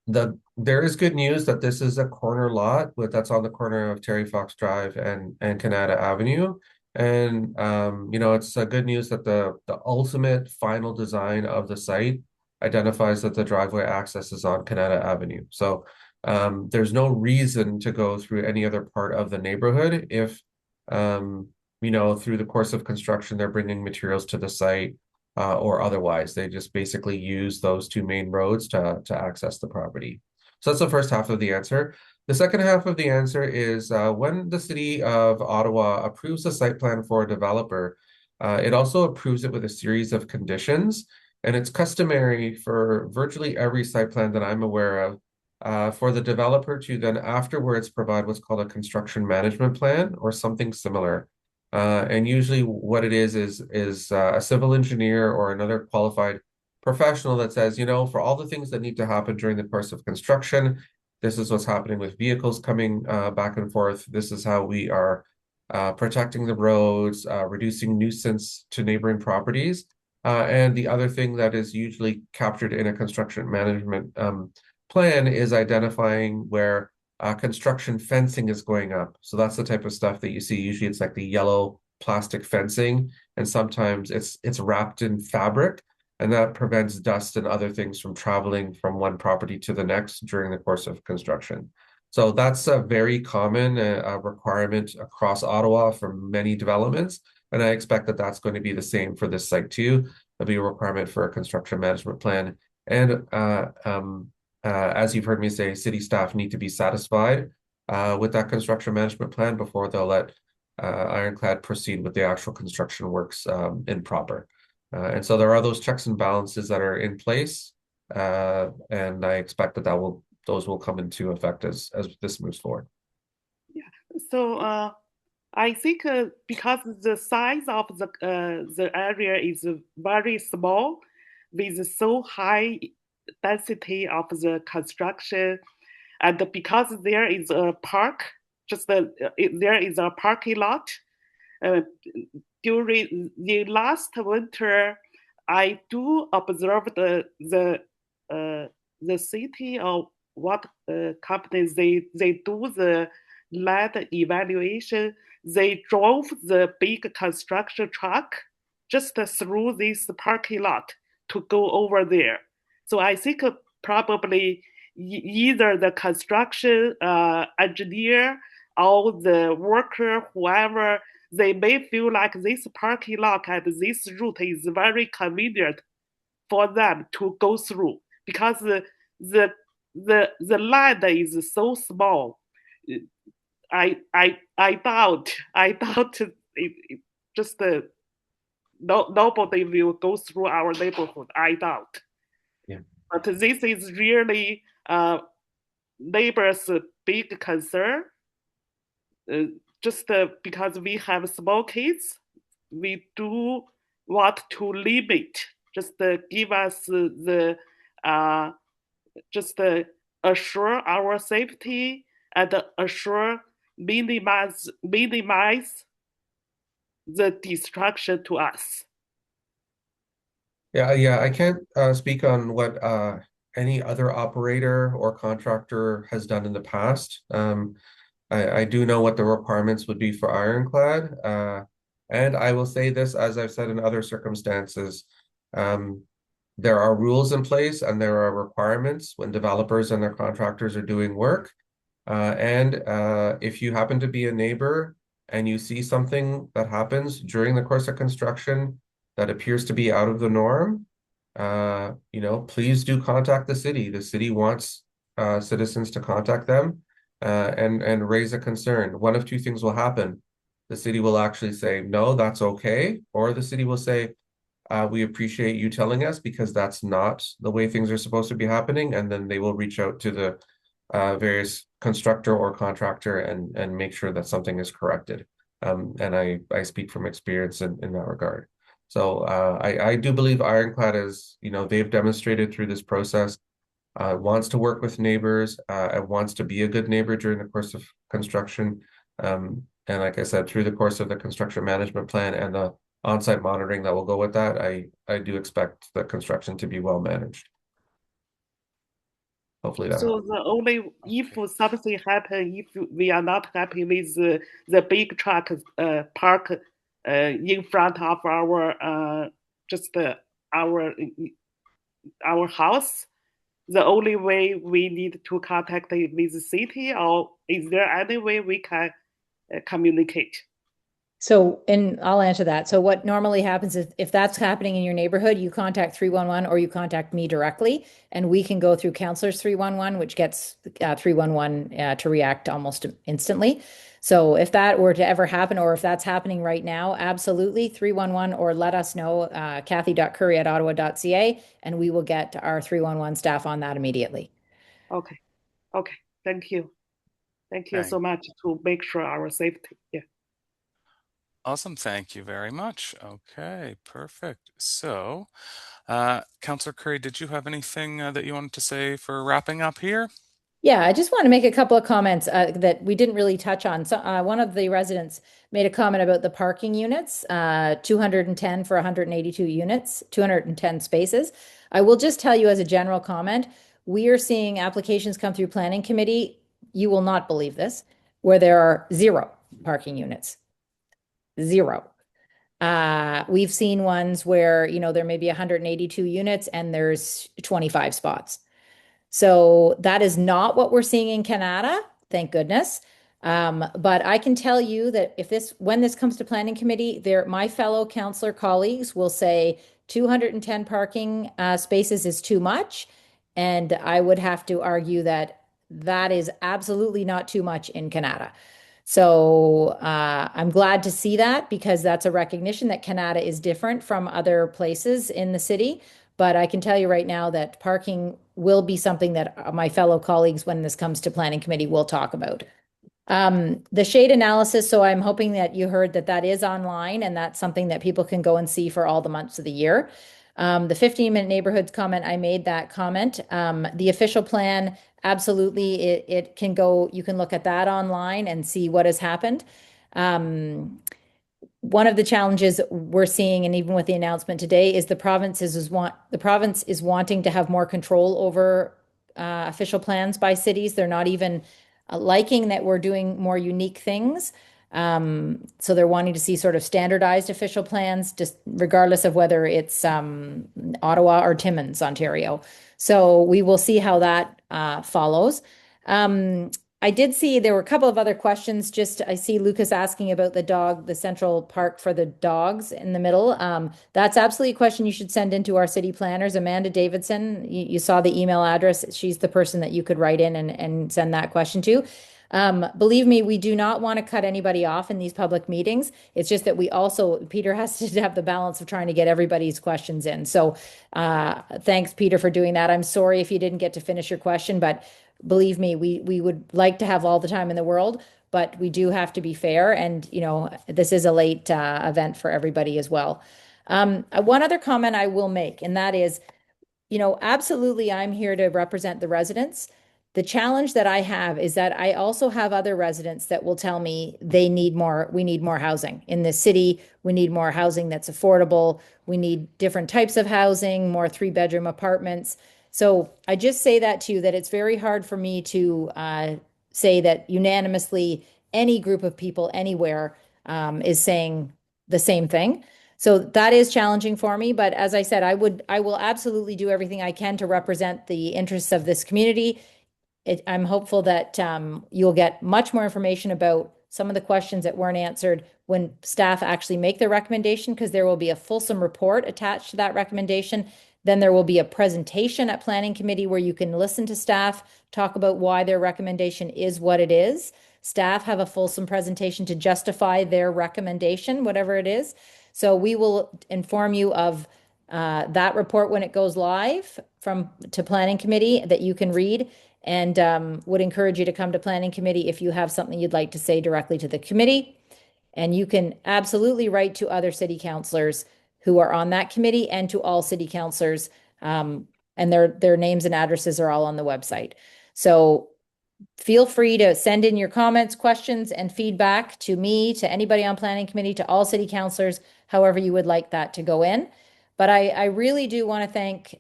there is good news that this is a corner lot that's on the corner of Terry Fox Drive and Kanata Avenue. And it's good news that the ultimate final design of the site identifies that the driveway access is on Kanata Avenue. So there's no reason to go through any other part of the neighborhood if through the course of construction, they're bringing materials to the site or otherwise. They just basically use those two main roads to access the property. So that's the first half of the answer. The second half of the answer is when the city of Ottawa approves a site plan for a developer, it also approves it with a series of conditions. And it's customary for virtually every site plan that I'm aware of for the developer to then afterwards provide what's called a construction management plan or something similar. And usually what it is a civil engineer or another qualified professional that says, for all the things that need to happen during the course of construction, this is what's happening with vehicles coming back and forth. This is how we are protecting the roads, reducing nuisance to neighboring properties. And the other thing that is usually captured in a construction management plan is identifying where construction fencing is going up. So that's the type of stuff that you see. Usually it's like the yellow plastic fencing, and sometimes it's wrapped in fabric, and that prevents dust and other things from traveling from one property to the next during the course of construction. So that's a very common requirement across Ottawa for many developments. And I expect that that's going to be the same for this site too. There'll be a requirement for a construction management plan. And as you've heard me say, city staff need to be satisfied with that construction management plan before they'll let Ironclad proceed with the actual construction works in proper. And so there are those checks and balances that are in place, and I expect that those will come into effect as this moves forward. Yeah. So I think because the size of the area is very small, with so high density of the construction, and because there is a park, there is a parking lot. During the last winter, I do observe the city of what companies they do the land evaluation. They drove the big construction truck just through this parking lot to go over there. So I think probably either the construction engineer or the worker, whoever, they may feel like this parking lot and this route is very convenient for them to go through because the land is so small. I doubt it just nobody will go through our neighborhood. I doubt. Yeah. But this is really neighbors' big concern. Just because we have small kids, we do want to limit. Just give us the just assure our safety and assure minimize the distraction to us. Yeah, I can't speak on what any other operator or contractor has done in the past. I do know what the requirements would be for Ironclad. And I will say this, as I've said in other circumstances, there are rules in place and there are requirements when developers and their contractors are doing work. And if you happen to be a neighbor and you see something that happens during the course of construction that appears to be out of the norm, please do contact the city. The city wants citizens to contact them and raise a concern. One of two things will happen. The city will actually say, no, that's okay. Or the city will say, we appreciate you telling us because that's not the way things are supposed to be happening. And then they will reach out to the various constructor or contractor and make sure that something is corrected. And I speak from experience in that regard. So I do believe Ironclad is, they've demonstrated through this process, wants to work with neighbors, and wants to be a good neighbor during the course of construction. And like I said, through the course of the construction management plan and the on-site monitoring that will go with that, I do expect the construction to be well managed. Hopefully that So helps. the only if something happen, if we are not happy with the big truck park in front of our just our house, the only way we need to contact with the city, or is there any way we can communicate? So, and I'll answer that. So, what normally happens is if that's happening in your neighborhood, you contact 311 or you contact me directly, and we can go through counselors 311, which gets 311 to react almost instantly. So, if that were to ever happen, or if that's happening right now, absolutely 311 or let us know, Kathy.curry@ottawa.ca, and we will get our 311 staff on that immediately. Okay, okay, thank you. Thank you Thank so much to make sure our safety. Yeah. Awesome. Thank you very much. Okay, perfect. So, Counselor Curry, did you have anything that you wanted to say for wrapping up here? Yeah, I just want to make a couple of comments that we didn't really touch on. So, one of the residents made a comment about the parking units, 210 for 182 units, 210 spaces. I will just tell you as a general comment, we are seeing applications come through Planning Committee. You will not believe this, where there are zero parking units. Zero. We've seen ones where, there may be 182 units and there's 25 spots. So that is not what we're seeing in Canada, thank goodness. But I can tell you that when this comes to planning committee, my fellow councillor colleagues will say 210 parking spaces is too much. And I would have to argue that that is absolutely not too much in Canada. So I'm glad to see that because that's a recognition that Canada is different from other places in the city. But I can tell you right now that parking will be something that my fellow colleagues, when this comes to planning committee, will talk about. The shade analysis, so I'm hoping that you heard that is online and that's something that people can go and see for all the months of the year. The 15-minute neighborhoods comment, I made that comment. The official plan, absolutely, it can go, you can look at that online and see what has happened. One of the challenges we're seeing, and even with the announcement today, is the province is wanting to have more control over official plans by cities. They're not even liking that we're doing more unique things. So they're wanting to see sort of standardized official plans, just regardless of whether it's Ottawa or Timmins, Ontario. So we will see how that follows. I did see there were a couple of other questions. Just I see Lucas asking about the central park for the dogs in the middle. That's absolutely a question you should send into our city planners. Amanda Davidson, you saw the email address. She's the person that you could write in and send that question to. Believe me, we do not want to cut anybody off in these public meetings. It's just that Peter has to have the balance of trying to get everybody's questions in. So thanks, Peter, for doing that. I'm sorry if you didn't get to finish your question, but believe me, we would like to have all the time in the world, but we do have to be fair. And, this is a late event for everybody as well. One other comment I will make, and that is, absolutely, I'm here to represent the residents. The challenge that I have is that I also have other residents that will tell me we need more housing in this city. We need more housing that's affordable. We need different types of housing, more 3-bedroom apartments. So I just say that to you, that it's very hard for me to say that unanimously any group of people anywhere is saying the same thing. So that is challenging for me. But as I said, I will absolutely do everything I can to represent the interests of this community. I'm hopeful that you'll get much more information about some of the questions that weren't answered when staff actually make their recommendation, because there will be a fulsome report attached to that recommendation. Then there will be a presentation at Planning Committee where you can listen to staff talk about why their recommendation is what it is. Staff have a fulsome presentation to justify their recommendation, whatever it is. So we will inform you of that report when it goes live to Planning Committee that you can read, and would encourage you to come to Planning Committee if you have something you'd like to say directly to the committee. And you can absolutely write to other city councilors who are on that committee and to all city councilors. And their names and addresses are all on the website. So feel free to send in your comments, questions, and feedback to me, to anybody on Planning Committee, to all city councilors, however you would like that to go in. But I really do want to thank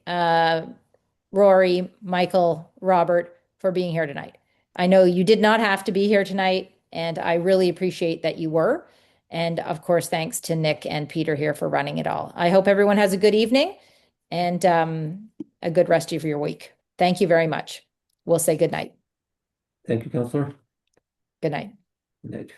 Rory, Michael, Robert for being here tonight. I know you did not have to be here tonight, and I really appreciate that you were. And of course, thanks to Nick and Peter here for running it all. I hope everyone has a good evening and a good rest of your week. Thank you very much. We'll say good night. Thank you, Councillor. Good night. Good night.